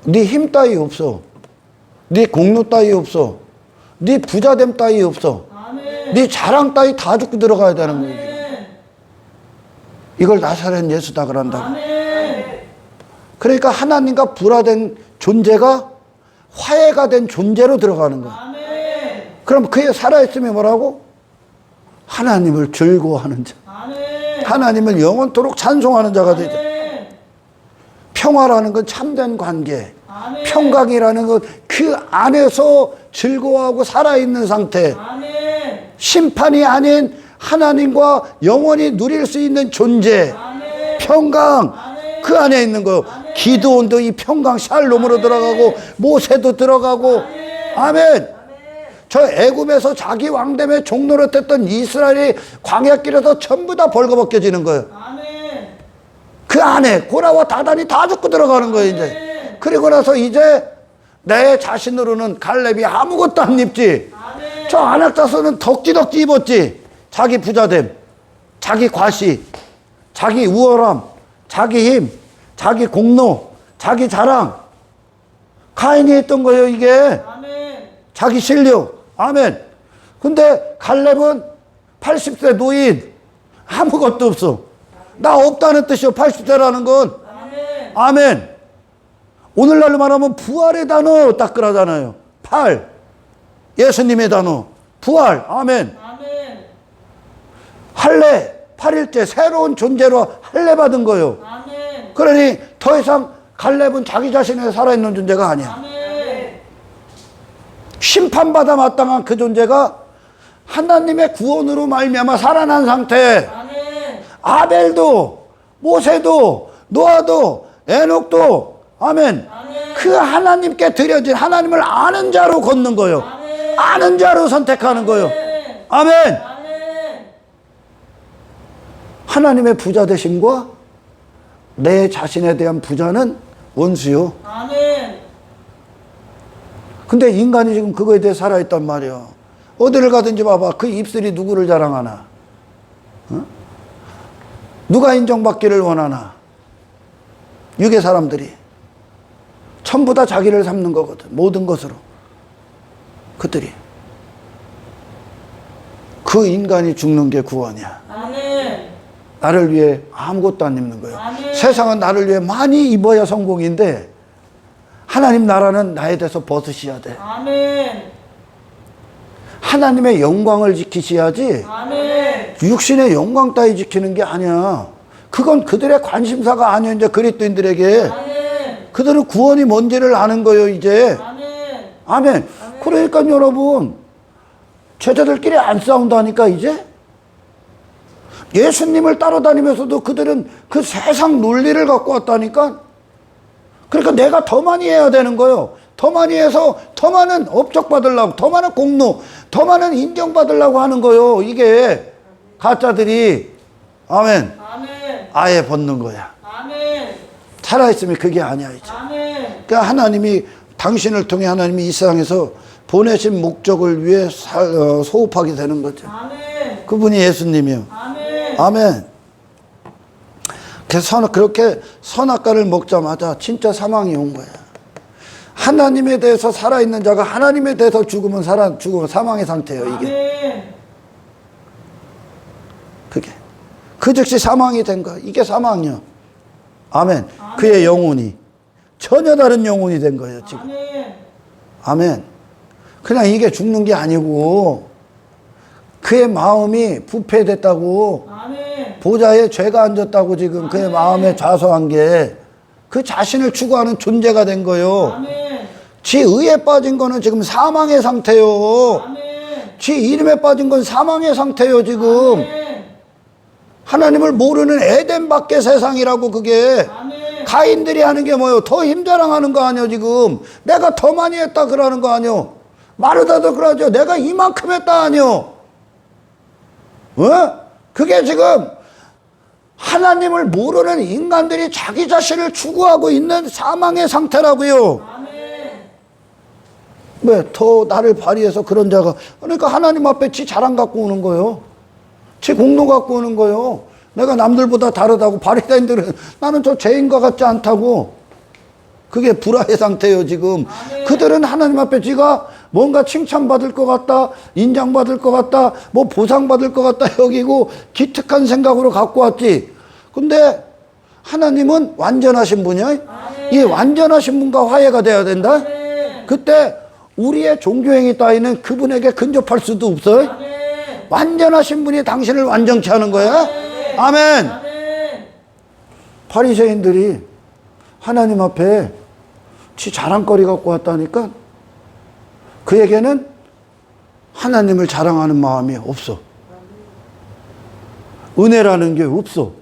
네 힘 따위 없어. 네 공로 따위 없어. 네 부자됨 따위 없어. 아멘. 네 자랑 따위 다 죽고 들어가야 되는 거예요. 아멘. 이걸 나사렛 예수다 그런다고. 아멘. 그러니까 하나님과 불화된 존재가 화해가 된 존재로 들어가는 거예요. 아멘. 그럼 그에 살아있으면 뭐라고? 하나님을 즐거워하는 자. 아멘. 하나님을 영원토록 찬송하는 자가 되죠. 아멘. 평화라는 건 참된 관계. 아멘. 평강이라는 건 그 안에서 즐거워하고 살아있는 상태. 아멘. 심판이 아닌 하나님과 영원히 누릴 수 있는 존재. 아멘. 평강. 아멘. 그 안에 있는 거. 아멘. 기드온도 이 평강 샬롬으로 들어가고 모세도 들어가고. 아멘. 저 애굽에서 자기 왕됨의 종로로 했던 이스라엘이 광야길에서 전부 다 벌거벗겨지는 거예요. 아멘. 그 안에 고라와 다단이 다 죽고 들어가는 거예요. 이제. 그리고 나서 이제 내 자신으로는 갈렙이 아무것도 안 입지. 아멘. 저 아낙다서는 덕지덕지 입었지. 자기 부자됨, 자기 과시, 자기 우월함, 자기 힘, 자기 공로, 자기 자랑. 가인이 했던 거예요. 이게 아멘. 자기 실력. 아멘. 근데 갈렙은 80세 노인, 아무것도 없어. 나 없다는 뜻이요. 80세라는 건. 아멘. 아멘. 오늘날로 말하면 부활의 단어 딱 그러잖아요. 8. 예수님의 단어. 부활. 아멘. 아멘. 할례. 8일째 새로운 존재로 할례 받은 거예요. 아멘. 그러니 더 이상 갈렙은 자기 자신에 살아있는 존재가 아니야. 아멘. 심판받아 마땅한 그 존재가 하나님의 구원으로 말미암아 살아난 상태. 아멘. 아벨도 모세도 노아도 에녹도 아멘. 아멘. 그 하나님께 드려진 하나님을 아는 자로 걷는 거요. 아멘. 아는 자로 선택하는 거요. 아멘. 아멘. 하나님의 부자 되심과 내 자신에 대한 부자는 원수요. 아멘. 근데 인간이 지금 그거에 대해 살아있단 말이야. 어디를 가든지 봐봐. 그 입술이 누구를 자랑하나? 어? 누가 인정받기를 원하나? 유괴 사람들이 전부 다 자기를 삼는 거거든. 모든 것으로. 그들이. 그 인간이 죽는 게 구원이야. 아멘. 나를 위해 아무것도 안 입는 거예요. 아멘. 세상은 나를 위해 많이 입어야 성공인데 하나님 나라는 나에 대해서 벗으셔야 돼. 아멘. 하나님의 영광을 지키셔야지 아멘. 육신의 영광 따위 지키는 게 아니야. 그건 그들의 관심사가 아니야. 이제 그리스도인들에게. 아멘. 그들은 구원이 뭔지를 아는 거예요 이제. 아멘. 아멘. 그러니까 여러분 제자들끼리 안 싸운다니까 이제. 예수님을 따라다니면서도 그들은 그 세상 논리를 갖고 왔다니까. 그러니까 내가 더 많이 해야 되는 거예요. 더 많이 해서 더 많은 업적 받으려고, 더 많은 공로, 더 많은 인정 받으려고 하는 거예요. 이게 가짜들이. 아멘. 아멘. 아예 벗는 거야. 아멘. 살아있으면 그게 아니야 이제. 아멘. 그러니까 하나님이 당신을 통해 하나님이 이 세상에서 보내신 목적을 위해 소업하게 되는 거죠. 아멘. 그분이 예수님이요. 아멘. 아멘. 그래서 그렇게 선악과를 먹자마자 진짜 사망이 온 거야. 하나님에 대해서 살아있는 자가 하나님에 대해서 죽으면 사망의 상태예요 이게. 아멘. 그게 그 즉시 사망이 된 거야. 이게 사망이요. 아멘. 아멘. 그의 영혼이 전혀 다른 영혼이 된 거예요 지금. 아멘. 아멘. 그냥 이게 죽는 게 아니고 그의 마음이 부패됐다고. 아멘. 보좌에 죄가 앉았다고 지금 그의 마음에 좌소한 게 그 자신을 추구하는 존재가 된 거예요. 아멘. 지 의에 빠진 거는 지금 사망의 상태요. 아멘. 지 이름에 빠진 건 사망의 상태요 지금. 아멘. 하나님을 모르는 에덴 밖의 세상이라고 그게. 아멘. 가인들이 하는 게 뭐예요? 더 힘자랑하는 거 아니요 지금. 내가 더 많이 했다 그러는 거 아니요. 마르다도 그러죠. 내가 이만큼 했다 아니요. 그게 지금 하나님을 모르는 인간들이 자기 자신을 추구하고 있는 사망의 상태라고요. 아멘. 왜? 더 나를 발휘해서 그런 자가. 그러니까 하나님 앞에 지 자랑 갖고 오는 거예요. 지 공로 갖고 오는 거예요. 내가 남들보다 다르다고. 바리새인들은 나는 저 죄인과 같지 않다고. 그게 불화의 상태예요 지금. 아멘. 그들은 하나님 앞에 지가 뭔가 칭찬받을 것 같다, 인정받을 것 같다, 뭐 보상받을 것 같다 여기고 기특한 생각으로 갖고 왔지. 근데 하나님은 완전하신 분이야. 아멘. 이 완전하신 분과 화해가 돼야 된다. 아멘. 그때 우리의 종교행위 따위는 그분에게 근접할 수도 없어요. 아멘. 완전하신 분이 당신을 완전케 하는 거야. 아멘. 아멘. 아멘. 바리새인들이 하나님 앞에 지 자랑거리 갖고 왔다니까 그에게는 하나님을 자랑하는 마음이 없어. 은혜라는 게 없어.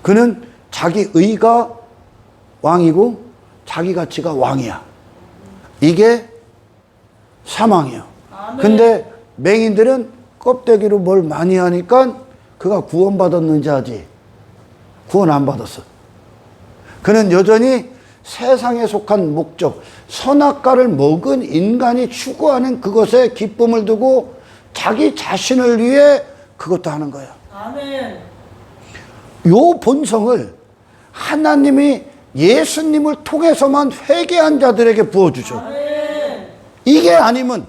그는 자기 의가 왕이고 자기 가치가 왕이야. 이게 사망이야. 아멘. 근데 맹인들은 껍데기로 뭘 많이 하니까 그가 구원받았는지 하지 구원 안 받았어. 그는 여전히 세상에 속한 목적, 선악과를 먹은 인간이 추구하는 그것에 기쁨을 두고 자기 자신을 위해 그것도 하는 거야. 아멘. 요 본성을 하나님이 예수님을 통해서만 회개한 자들에게 부어주죠. 아멘. 이게 아니면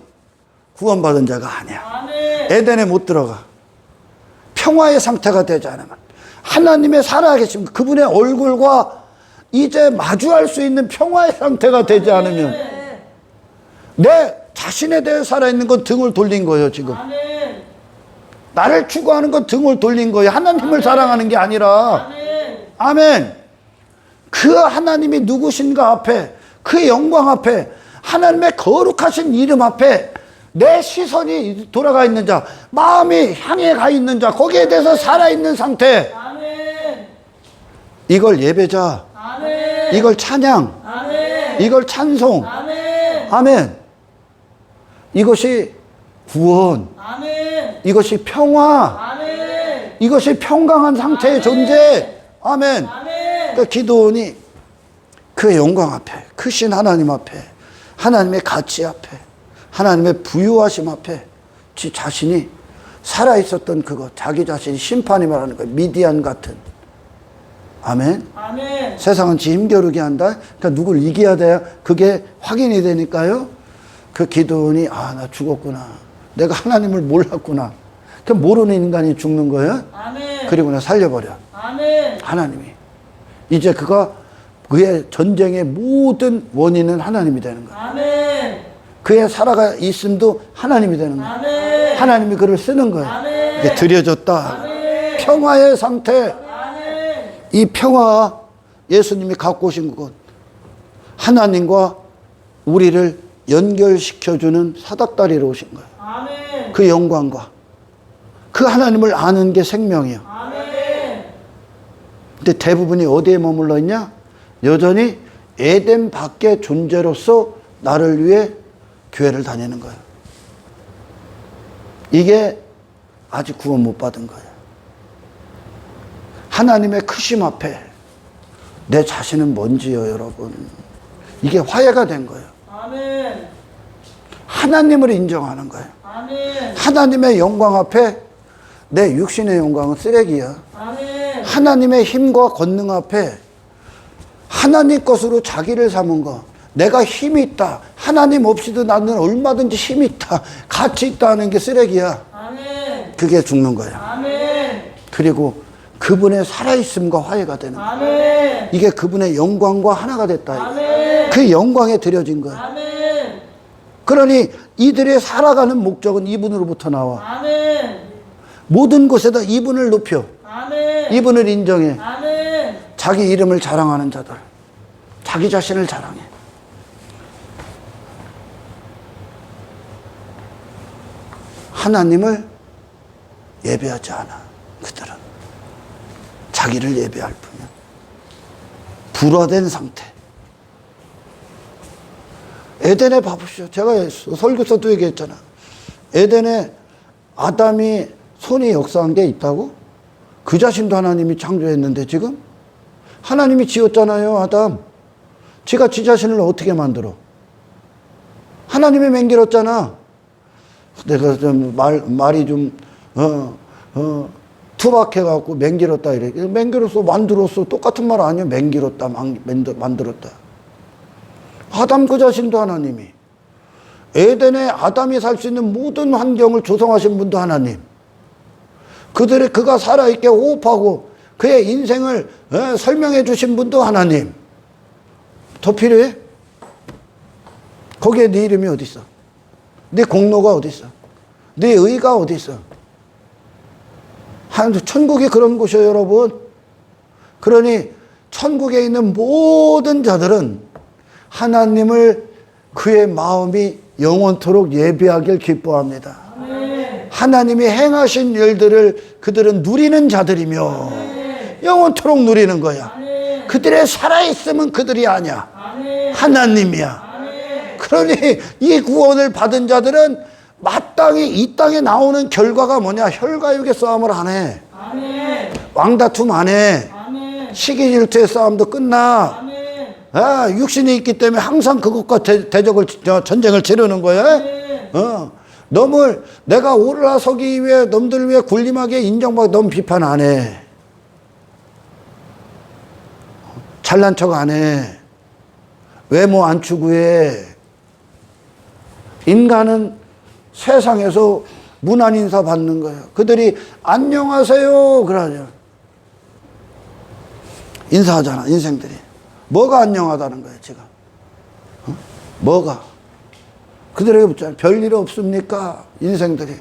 구원받은 자가 아니야. 아멘. 에덴에 못 들어가. 평화의 상태가 되지 않으면 하나님의 살아계심, 그분의 얼굴과 이제 마주할 수 있는 평화의 상태가 되지 않으면 내 자신에 대해 살아있는 건 등을 돌린 거예요 지금. 아멘. 나를 추구하는 건 등을 돌린 거예요. 하나님을 사랑하는 게 아니라. 아멘. 아멘. 그 하나님이 누구신가 앞에, 그 영광 앞에, 하나님의 거룩하신 이름 앞에 내 시선이 돌아가 있는 자, 마음이 향해 가 있는 자, 거기에 대해서 살아있는 상태, 아멘. 이걸 예배자, 아멘. 이걸 찬양, 아멘. 이걸 찬송, 아멘. 아멘. 이것이 구원, 아멘. 이것이 평화, 아멘. 이것이 평강한 상태의 아멘. 존재. 아멘. 아멘. 그 기도원이 그 영광 앞에, 크신 하나님 앞에, 하나님의 가치 앞에, 하나님의 부유하심 앞에 지 자신이 살아있었던 그거, 자기 자신이 심판이 말하는 거예요. 미디안 같은. 아멘. 아멘. 세상은 지 힘겨루게 한다. 그러니까 누굴 이겨야 돼야 그게 확인이 되니까요. 그 기도원이 아, 나 죽었구나. 내가 하나님을 몰랐구나. 그 모르는 인간이 죽는 거예요. 아멘. 그리고 나 살려버려. 아멘. 하나님이. 이제 그의 전쟁의 모든 원인은 하나님이 되는 거예요. 아멘. 그의 살아가 있음도 하나님이 되는 거예요. 아멘. 하나님이 그를 쓰는 거예요. 아멘. 이게 드려졌다. 아멘. 평화의 상태. 아멘. 이 평화, 예수님이 갖고 오신 것, 하나님과 우리를 연결시켜주는 사닥다리로 오신 거예요. 아멘. 그 영광과 그 하나님을 아는 게 생명이에요. 아멘. 근데 대부분이 어디에 머물러 있냐? 여전히 에덴 밖의 존재로서 나를 위해 교회를 다니는 거예요. 이게 아직 구원 못 받은 거예요. 하나님의 크심 앞에 내 자신은 뭔지요, 여러분. 이게 화해가 된 거예요. 아멘. 하나님을 인정하는 거예요. 아멘. 하나님의 영광 앞에 내 육신의 영광은 쓰레기야. 아멘. 하나님의 힘과 권능 앞에 하나님 것으로 자기를 삼은 거, 내가 힘이 있다, 하나님 없이도 나는 얼마든지 힘이 있다, 가치 있다 하는 게 쓰레기야. 아멘. 그게 죽는 거야. 아멘. 그리고 그분의 살아있음과 화해가 되는 거야. 아멘. 이게 그분의 영광과 하나가 됐다. 아멘. 그 영광에 드려진 거야. 아멘. 그러니 이들의 살아가는 목적은 이분으로부터 나와. 아멘. 모든 곳에다 이분을 높여, 아멘. 이분을 인정해. 아멘. 자기 이름을 자랑하는 자들, 자기 자신을 자랑해. 하나님을 예배하지 않아. 그들은 자기를 예배할 뿐이야. 불화된 상태. 에덴에 봐보시오. 제가 설교서도 얘기했잖아. 에덴에 아담이 손이 역사한 게 있다고? 그 자신도 하나님이 창조했는데 지금? 하나님이 지었잖아요, 아담. 지가 지 자신을 어떻게 만들어? 하나님이 맹길었잖아. 내가 좀 말이 좀, 투박해갖고 맹길었다 이래. 맹길었어, 만들었어. 똑같은 말 아니야? 맹길었다, 만들었다. 아담 그 자신도 하나님이. 에덴에 아담이 살 수 있는 모든 환경을 조성하신 분도 하나님. 그가 살아있게 호흡하고 그의 인생을 설명해 주신 분도 하나님. 더 필요해? 거기에 네 이름이 어디 있어? 네 공로가 어디 있어? 네 의가 어디 있어? 천국이 그런 곳이에요, 여러분. 그러니 천국에 있는 모든 자들은 하나님을 그의 마음이 영원토록 예배하길 기뻐합니다. 아멘. 하나님이 행하신 일들을 그들은 누리는 자들이며 영원토록 누리는 거야. 아멘. 그들의 살아있음은 그들이 아니야. 아멘. 하나님이야. 아멘. 그러니 이 구원을 받은 자들은 마땅히 이 땅에 나오는 결과가 뭐냐? 혈과육의 싸움을 안 해. 아멘. 왕다툼 안 해. 아멘. 시기 질투의 싸움도 끝나. 아멘. 아, 육신이 있기 때문에 항상 그것과 전쟁을 치르는 거야. 아멘. 놈을 내가 올라서기 위해 놈들 위해 군림하게 인정받고 놈 비판 안 해. 잘난 척 안 해. 외모 안 추구해. 인간은 세상에서 문안 인사 받는 거예요. 그들이 안녕하세요 그러죠. 인사하잖아, 인생들이. 뭐가 안녕하다는 거예요, 지금? 뭐가? 그들에게 묻잖아요. 별일 없습니까? 인생들이.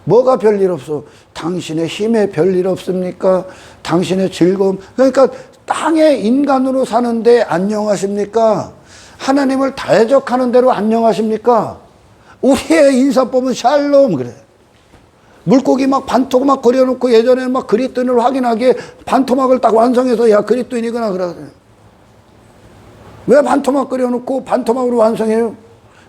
뭐가 별일 없어? 당신의 힘에 별일 없습니까? 당신의 즐거움. 그러니까 땅의 인간으로 사는데 안녕하십니까? 하나님을 대적하는 대로 안녕하십니까? 우리의 인사법은 샬롬 그래. 물고기 막 반토막 그려놓고 예전에는 막 그리스도인을 확인하게 반토막을 딱 완성해서 야 그리스도인이구나 그래. 왜 반토막 그려놓고 반토막으로 완성해요?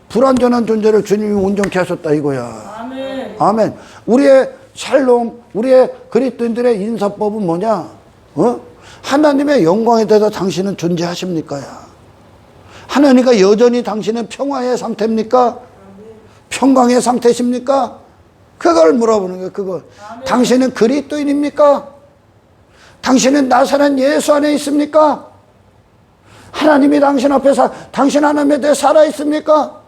불완전한 존재를 주님이 온전케 하셨다 이거야. 아멘. 아멘. 우리의 샬롬, 우리의 그리스도인들의 인사법은 뭐냐? 하나님의 영광에 대해서 당신은 존재하십니까? 하나님과 여전히 당신은 평화의 상태입니까? 평강의 상태십니까? 그걸 물어보는 거예요. 그걸. 당신은 그리스도인입니까? 당신은 나사렛 예수 안에 있습니까? 하나님이 당신 앞에 당신 하나님에 대해 살아 있습니까?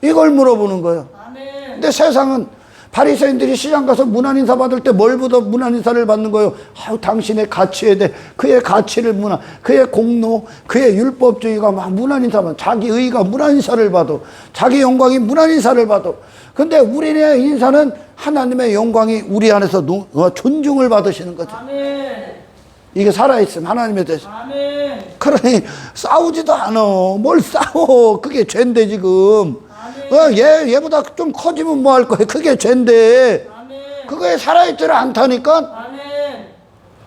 이걸 물어보는 거예요. 아멘. 근데 세상은 바리새인들이 시장 가서 문안 인사 받을 때 뭘보다 문안 인사를 받는 거예요. 아유, 당신의 가치에 대해 그의 가치를 그의 공로, 그의 율법주의가 막 문안 인사만 자기 의가 문안 인사를 받아. 자기 영광이 문안 인사를 받아. 근데 우리의 인사는 하나님의 영광이 우리 안에서 존중을 받으시는 거죠. 아멘. 이게 살아있음 하나님에 대해서. 아멘. 그러니 싸우지도 않아. 뭘 싸워. 그게 죄인데 지금. 아멘. 얘보다 좀 커지면 뭐 할 거야. 그게 죄인데. 아멘. 그거에 살아있지를 않다니까. 아멘.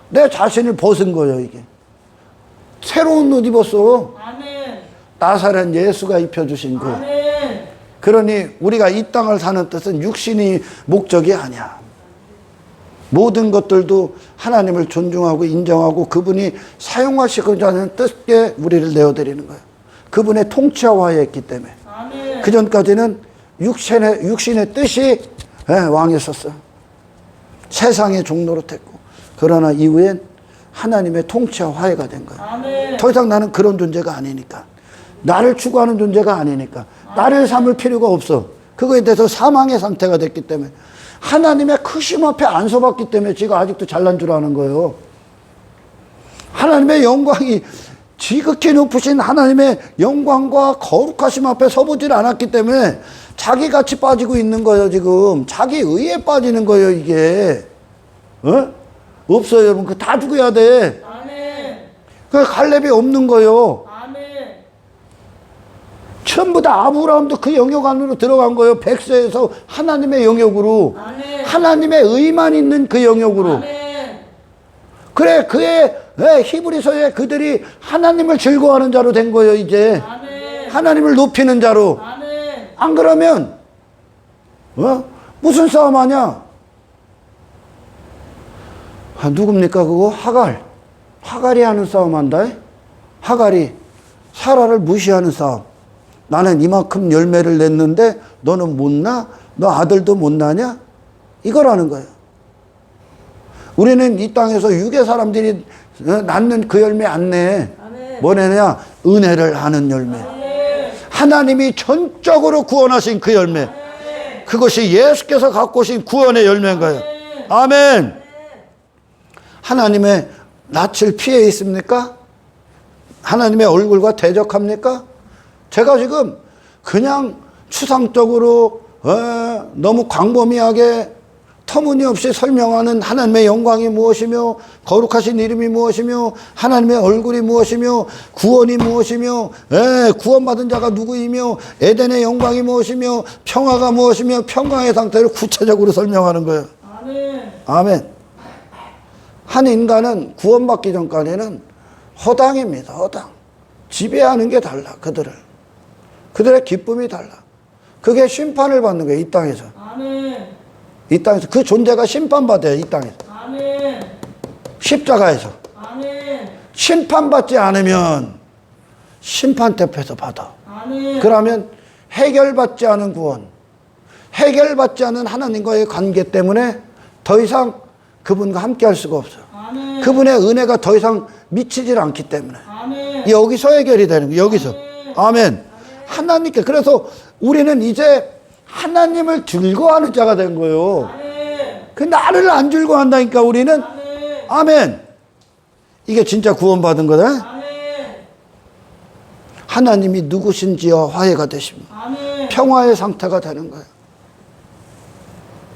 내 자신을 벗은 거예요 이게. 새로운 옷 입었어. 아멘. 나사렛 예수가 입혀주신 그. 아멘. 그러니 우리가 이 땅을 사는 뜻은 육신이 목적이 아니야. 모든 것들도 하나님을 존중하고 인정하고 그분이 사용하시고자 하는 뜻에 우리를 내어드리는 거예요. 그분의 통치하에 있기 때문에. 아멘. 그 전까지는 육신의 뜻이 왕이었었어. 세상의 종로로 됐고. 그러나 이후엔 하나님의 통치와 화해가 된 거예요. 아멘. 더 이상 나는 그런 존재가 아니니까. 나를 추구하는 존재가 아니니까. 나를 삼을 필요가 없어. 그거에 대해서 사망의 상태가 됐기 때문에. 하나님의 크심 앞에 안 서봤기 때문에 지가 아직도 잘난 줄 아는 거예요. 하나님의 영광이 지극히 높으신 하나님의 영광과 거룩하심 앞에 서보질 않았기 때문에 자기같이 빠지고 있는 거예요 지금. 자기 의에 빠지는 거예요 이게. 없어요 여러분. 그거 다 죽어야 돼. 아멘. 그 갈렙이 없는 거예요. 아멘. 전부 다 아브라함도 그 영역 안으로 들어간 거예요. 백세에서 하나님의 영역으로. 아멘. 하나님의 의만 있는 그 영역으로. 아멘. 그래 그의 히브리서에 그들이 하나님을 즐거워하는 자로 된 거예요 이제. 아멘. 하나님을 높이는 자로. 아멘. 안 그러면 무슨 싸움하냐? 누굽니까 그거? 하갈이 하는 싸움 한다. 하갈이 사라를 무시하는 싸움. 나는 이만큼 열매를 냈는데 너는 못 나? 너 아들도 못 나냐? 이거라는 거예요. 우리는 이 땅에서 육의 사람들이 낳는 그 열매 안 내. 아멘. 뭐 내냐? 은혜를 아는 열매. 아멘. 하나님이 전적으로 구원하신 그 열매. 아멘. 그것이 예수께서 갖고 오신 구원의 열매인 거예요. 아멘. 하나님의 낯을 피해 있습니까? 하나님의 얼굴과 대적합니까? 제가 지금 그냥 추상적으로 너무 광범위하게 터무니없이 설명하는 하나님의 영광이 무엇이며 거룩하신 이름이 무엇이며 하나님의 얼굴이 무엇이며 구원이 무엇이며 구원받은 자가 누구이며 에덴의 영광이 무엇이며 평화가 무엇이며 평강의 상태를 구체적으로 설명하는 거예요. 아멘. 아멘. 한 인간은 구원받기 전까지는 허당입니다. 허당. 지배하는 게 달라. 그들의 기쁨이 달라. 그게 심판을 받는 거예요. 이 땅에서. 아멘. 이 땅에서 그 존재가 심판받아요. 이 땅에서. 아멘. 십자가에서. 아멘. 심판받지 않으면 심판대표에서 받아. 아멘. 그러면 해결받지 않은 구원, 해결받지 않은 하나님과의 관계 때문에 더 이상 그분과 함께 할 수가 없어요. 아멘. 그분의 은혜가 더 이상 미치질 않기 때문에. 아멘. 여기서 해결이 되는 거예요. 여기서. 아멘. 하나님께. 그래서 우리는 이제 하나님을 즐거워하는 자가 된 거예요. 아멘. 그 나를 안 즐거워한다니까 우리는. 아멘. 아멘. 이게 진짜 구원받은 거다. 아멘. 하나님이 누구신지와 화해가 되십니다. 아멘. 평화의 상태가 되는 거예요.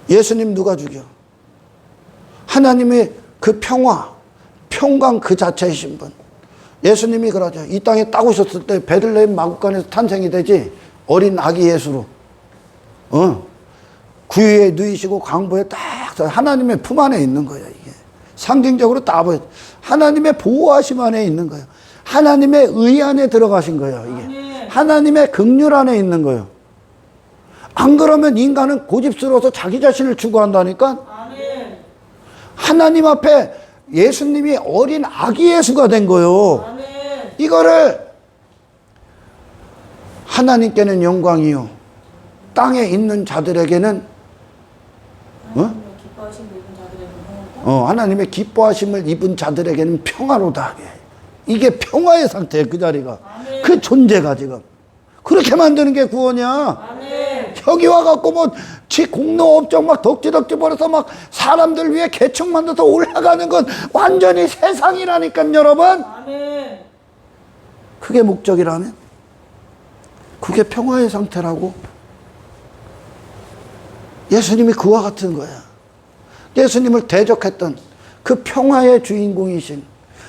예수님 누가 죽여? 하나님의 그 평강 그 자체이신 분. 예수님이 그러죠. 이 땅에 딱 오셨을 때 베들레헴 마구간에서 탄생이 되지, 어린 아기 예수로. 구유에 누이시고 강보에 딱 하나님의 품 안에 있는 거예요. 이게 상징적으로 딱 보여. 하나님의 보호하심 안에 있는 거예요. 하나님의 의 안에 들어가신 거예요. 이게 하나님의 긍휼 안에 있는 거예요. 안 그러면 인간은 고집스러워서 자기 자신을 추구한다니까. 아멘. 하나님 앞에 예수님이 어린 아기 예수가 된 거예요. 아멘. 이거를 하나님께는 영광이요, 땅에 있는 자들에게는 기뻐하신 입은 자들에게는 평화로다. 하나님의 기뻐하심을 입은 자들에게는 평화로다. 이게 평화의 상태예요. 그 자리가. 아멘. 그 존재가 지금 그렇게 만드는 게 구원이야. 아멘. 여기 와갖고 뭐 지 공로 업적 막 덕지덕지 벌어서 막 사람들 위해 개척 만들어서 올라가는 건 완전히 세상이라니까 여러분. 아멘. 그게 목적이라면 그게 평화의 상태라고. 예수님이 그와 같은 거야. 예수님을 대적했던 그 평화의 주인공이신,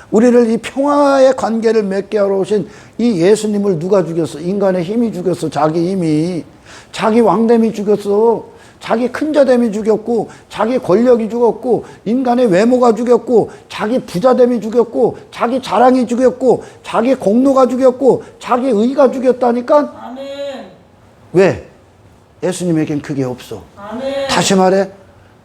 우리를 이 평화의 관계를 맺게 하러 오신 이 예수님을 누가 죽였어? 인간의 힘이 죽였어. 자기 힘이. 자기 왕됨이 죽였어. 자기 큰자됨이 죽였고, 자기 권력이 죽었고, 인간의 외모가 죽였고, 자기 부자됨이 죽였고, 자기 자랑이 죽였고, 자기 공로가 죽였고, 자기 의가 죽였다니까. 아멘. 왜? 예수님에겐 그게 없어. 아멘. 다시 말해,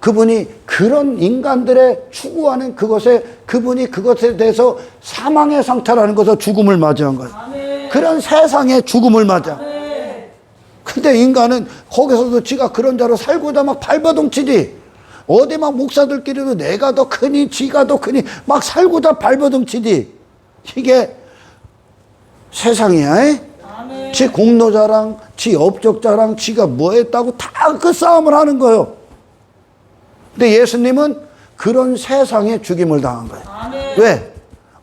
그분이 그런 인간들의 추구하는 그것에, 그분이 그것에 대해서 사망의 상태라는 것을 죽음을 맞이한 거예요. 아멘. 그런 세상의 죽음을 맞아. 아멘. 근데 인간은 거기서도 지가 그런 자로 살고자 막 발버둥치지. 어디 막 목사들끼리도 내가 더 크니 지가 더 크니 막 살고자 발버둥치지. 이게 세상이야. 에? 아멘. 지 공로 자랑, 지 업적 자랑, 지가 뭐 했다고 다 그 싸움을 하는 거예요. 근데 예수님은 그런 세상에 죽임을 당한 거예요. 아멘. 왜?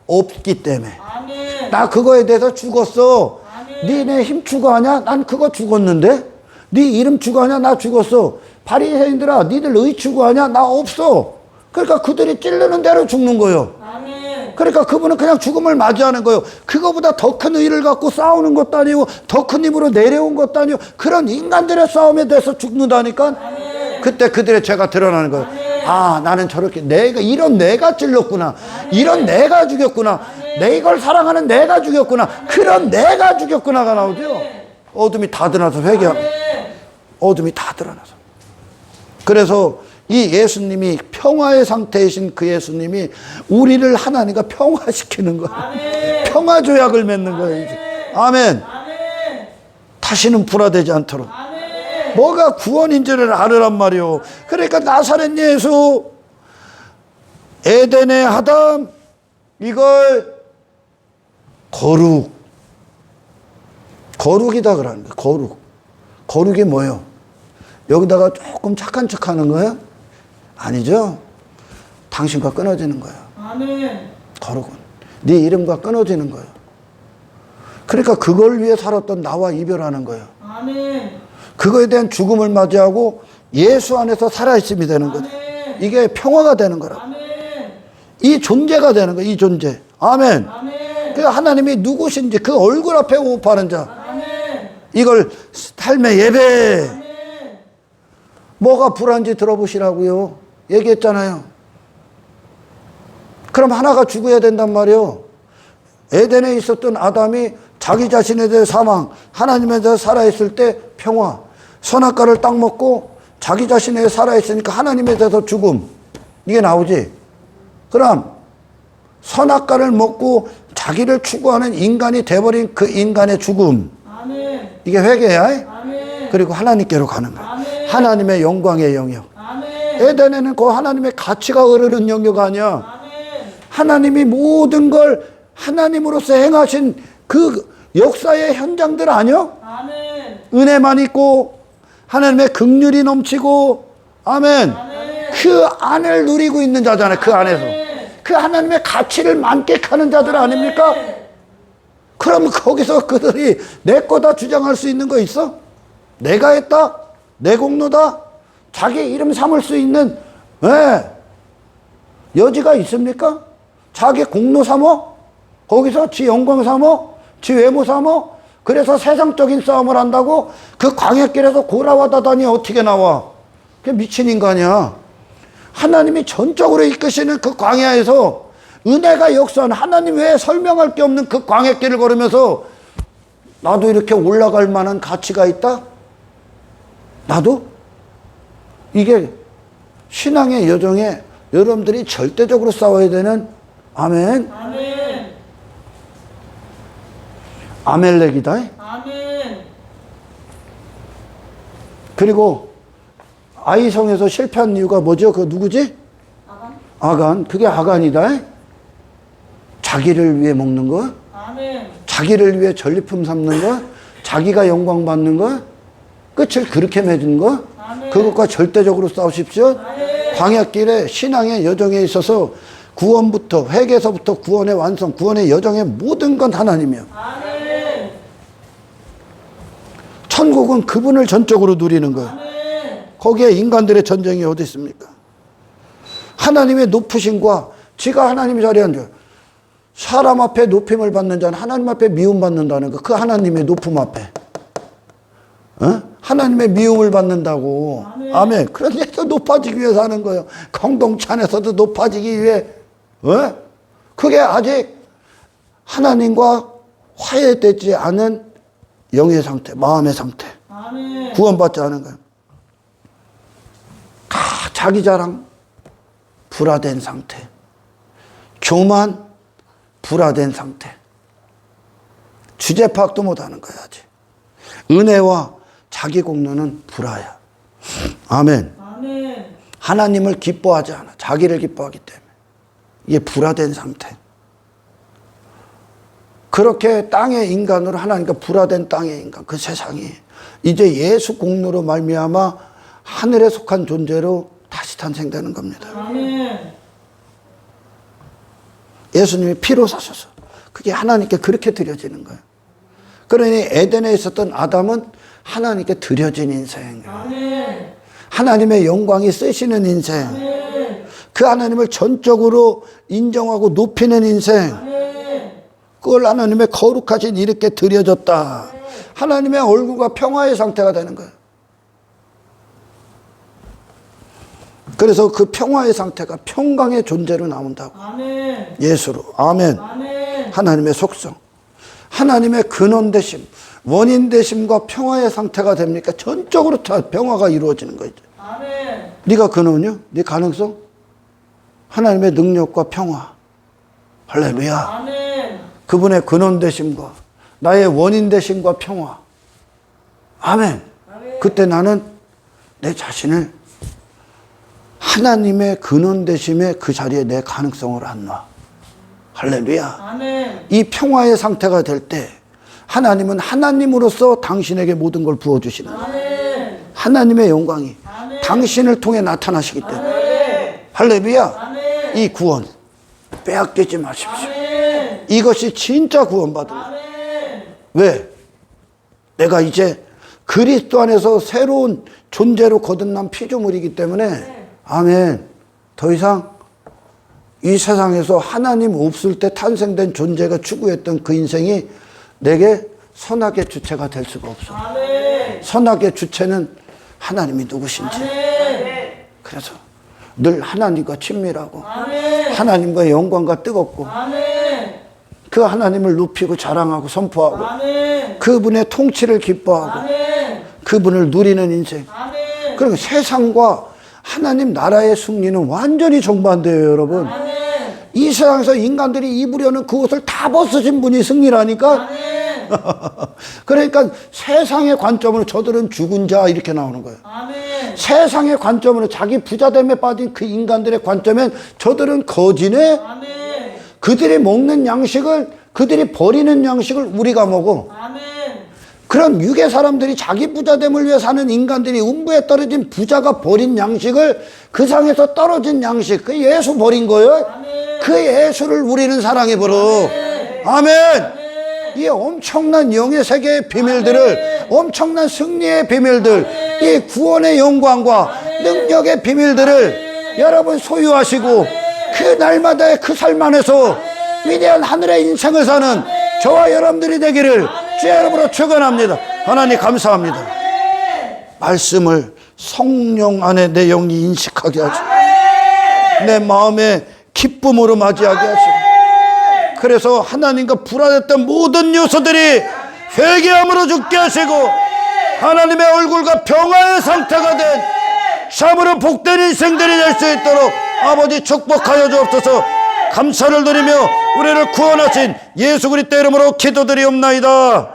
없기 때문에. 아멘. 나 그거에 대해서 죽었어. 아멘. 니네 힘 추구하냐? 난 그거 죽었는데. 네 이름 추구하냐? 나 죽었어. 바리새인들아, 니들 의 추구하냐? 나 없어. 그러니까 그들이 찌르는 대로 죽는 거예요. 아멘. 그러니까 그분은 그냥 죽음을 맞이하는 거예요. 그거보다 더 큰 의를 갖고 싸우는 것도 아니고 더 큰 힘으로 내려온 것도 아니고 그런 인간들의 싸움에 대해서 죽는다니까. 아멘. 그때 그들의 죄가 드러나는 거예요. 아멘. 아, 나는 저렇게 이런 내가 찔렀구나. 이런 내가 죽였구나. 내 이걸 사랑하는 내가 죽였구나. 그런 내가 죽였구나가 나오죠. 어둠이 다 드러나서 회개하고. 어둠이 다 드러나서. 그래서 이 예수님이 평화의 상태이신 그 예수님이 우리를 하나님과 평화시키는 거예요. 아멘. 평화 조약을 맺는 거예요. 이제. 아멘. 아멘. 다시는 불화되지 않도록. 아멘. 뭐가 구원인지를 알으란 말이요. 그러니까 나사렛 예수, 에덴의 아담, 이걸 거룩이다 그러는 거예요. 거룩. 거룩이 뭐예요? 여기다가 조금 착한 척 하는 거예요? 아니죠. 당신과 끊어지는 거예요. 아멘. 거룩은 네 이름과 끊어지는 거예요. 그러니까 그걸 위해 살았던 나와 이별하는 거예요. 아멘. 그거에 대한 죽음을 맞이하고 예수 안에서 살아있음이 되는 거죠. 아멘. 이게 평화가 되는 거라고. 아멘. 이 존재가 되는 거예요. 이 존재. 아멘. 아멘. 그 하나님이 누구신지 그 얼굴 앞에 호흡하는 자, 아멘. 이걸 삶의 예배. 아멘. 뭐가 불안지 들어보시라고요. 얘기했잖아요. 그럼 하나가 죽어야 된단 말이에요. 에덴에 있었던 아담이 자기 자신에 대해 사망, 하나님에 대해 살아있을 때 평화, 선악과를 딱 먹고 자기 자신에 대해 살아있으니까 하나님에 대해서 죽음, 이게 나오지. 그럼 선악과를 먹고 자기를 추구하는 인간이 돼버린 그 인간의 죽음, 아멘. 이게 회개야. 아멘. 그리고 하나님께로 가는 거야. 아멘. 하나님의 영광의 영역. 아멘. 에덴에는 그 하나님의 가치가 흐르는 영역 아니야. 아멘. 하나님이 모든 걸 하나님으로서 행하신 그 역사의 현장들 아니야? 아멘. 은혜만 있고 하나님의 긍휼이 넘치고. 아멘. 아멘. 그 안을 누리고 있는 자잖아요. 그 안에서 그 하나님의 가치를 만끽하는 자들 아닙니까? 그럼 거기서 그들이 내 거다 주장할 수 있는 거 있어? 내가 했다? 내 공로다? 자기 이름 삼을 수 있는 여지가 있습니까? 자기 공로 삼어? 거기서 지 영광 삼어? 지 외모 삼어? 그래서 세상적인 싸움을 한다고? 그 광야길에서 고라와다다니 어떻게 나와? 그게 미친 인간이야. 하나님이 전적으로 이끄시는 그 광야에서 은혜가 역사하는 하나님 외에 설명할 게 없는 그 광야길을 걸으면서 나도 이렇게 올라갈 만한 가치가 있다? 나도? 이게 신앙의 여정에 여러분들이 절대적으로 싸워야 되는 아멘. 아멘. 아멜렉이다. 아멘. 그리고 아이성에서 실패한 이유가 뭐죠? 그 누구지? 아간. 그게 아간이다. 자기를 위해 먹는 거, 아멘. 자기를 위해 전리품 삼는 거, 자기가 영광 받는 거, 끝을 그렇게 맺은 거, 아멘. 그것과 절대적으로 싸우십시오. 아멘. 광야길에 신앙의 여정에 있어서 구원부터 회개에서부터 구원의 완성, 구원의 여정의 모든 건 하나님이요. 아멘. 천국은 그분을 전적으로 누리는 거예요. 아멘. 거기에 인간들의 전쟁이 어디 있습니까? 하나님의 높으심과 지가 하나님 자리에 앉아요. 사람 앞에 높임을 받는 자는 하나님 앞에 미움 받는다는 거. 그 하나님의 높음 앞에. 어? 하나님의 미움을 받는다고. 아멘. 아멘. 그런데 또 높아지기 위해서 하는 거예요. 공동체 안에서도 높아지기 위해. 어? 그게 아직 하나님과 화해되지 않은 영의 상태, 마음의 상태. 아멘. 구원받지 않은 거예요. 자기 자랑, 불화된 상태. 교만, 불화된 상태. 주제 파악도 못하는 거야 아직. 은혜와 자기 공로는 불화야. 아멘. 아멘. 하나님을 기뻐하지 않아. 자기를 기뻐하기 때문에. 이게 불화된 상태. 그렇게 땅의 인간으로 하나님과 불화된 땅의 인간, 그 세상이 이제 예수 공로로 말미암아 하늘에 속한 존재로 다시 탄생되는 겁니다. 아멘. 예수님이 피로 사셔서 그게 하나님께 그렇게 드려지는 거예요. 그러니 에덴에 있었던 아담은 하나님께 드려진 인생, 아멘. 하나님의 영광이 쓰시는 인생, 아멘. 그 하나님을 전적으로 인정하고 높이는 인생, 아멘. 그걸 하나님의 거룩하신 이렇게 드려졌다. 하나님의 얼굴과 평화의 상태가 되는 거예요. 그래서 그 평화의 상태가 평강의 존재로 나온다고. 아멘. 예수로. 아멘. 아멘. 하나님의 속성. 하나님의 근원 되심, 원인 되심과 평화의 상태가 됩니까? 전적으로 다 평화가 이루어지는 거죠. 아멘. 네가 근원이요? 네 가능성? 하나님의 능력과 평화. 할렐루야. 아멘. 그분의 근원 되심과 나의 원인 되심과 평화. 아멘. 아멘. 그때 나는 내 자신을 하나님의 근원 되심의 그 자리에 내 가능성을 안 놔. 할렐루야. 아멘. 이 평화의 상태가 될 때 하나님은 하나님으로서 당신에게 모든 걸 부어주시는 거예요. 아멘. 하나님의 영광이 아멘. 당신을 통해 나타나시기 때문에. 아멘. 할렐루야. 아멘. 이 구원 빼앗기지 마십시오. 아멘. 이것이 진짜 구원받은 거예요. 아멘. 왜? 내가 이제 그리스도 안에서 새로운 존재로 거듭난 피조물이기 때문에 아멘. 더 이상 이 세상에서 하나님 없을 때 탄생된 존재가 추구했던 그 인생이 내게 선악의 주체가 될 수가 없어. 아멘. 선악의 주체는 하나님이 누구신지. 아멘. 그래서 늘 하나님과 친밀하고 아멘. 하나님과 영광과 뜨겁고 아멘. 그 하나님을 높이고 자랑하고 선포하고 아멘. 그분의 통치를 기뻐하고 아멘. 그분을 누리는 인생. 아멘. 그리고 세상과 하나님 나라의 승리는 완전히 정반대예요, 여러분. 아멘. 이 세상에서 인간들이 입으려는 그것을 다 벗으신 분이 승리라니까. 아멘. 그러니까 세상의 관점으로 저들은 죽은 자 이렇게 나오는 거예요. 아멘. 세상의 관점으로 자기 부자됨에 빠진 그 인간들의 관점엔 저들은 거지네. 아멘. 그들이 먹는 양식을 그들이 버리는 양식을 우리가 먹어. 아멘. 그런 유괴 사람들이 자기 부자됨을 위해 사는 인간들이 음부에 떨어진 부자가 버린 양식을 그 상에서 떨어진 양식, 그 예수 버린 거예요. 아멘. 그 예수를 우리는 사랑해 버려. 아멘. 이 엄청난 영의 세계의 비밀들을, 엄청난 승리의 비밀들, 이 구원의 영광과 능력의 비밀들을 여러분 소유하시고 그 그 날마다의 그 삶 안에서 위대한 하늘의 인생을 사는 저와 여러분들이 되기를 주의 이름으로 축원합니다. 하나님 감사합니다. 말씀을 성령 안에 내 영이 인식하게 하시고 내 마음에 기쁨으로 맞이하게 하시고, 그래서 하나님과 불안했던 모든 요소들이 회개함으로 죽게 하시고 하나님의 얼굴과 평화의 상태가 된 참으로 복된 인생들이 될 수 있도록 아버지 축복하여 주옵소서. 감사를 드리며 우리를 구원하신 예수 그리스도 이름으로 기도드리옵나이다.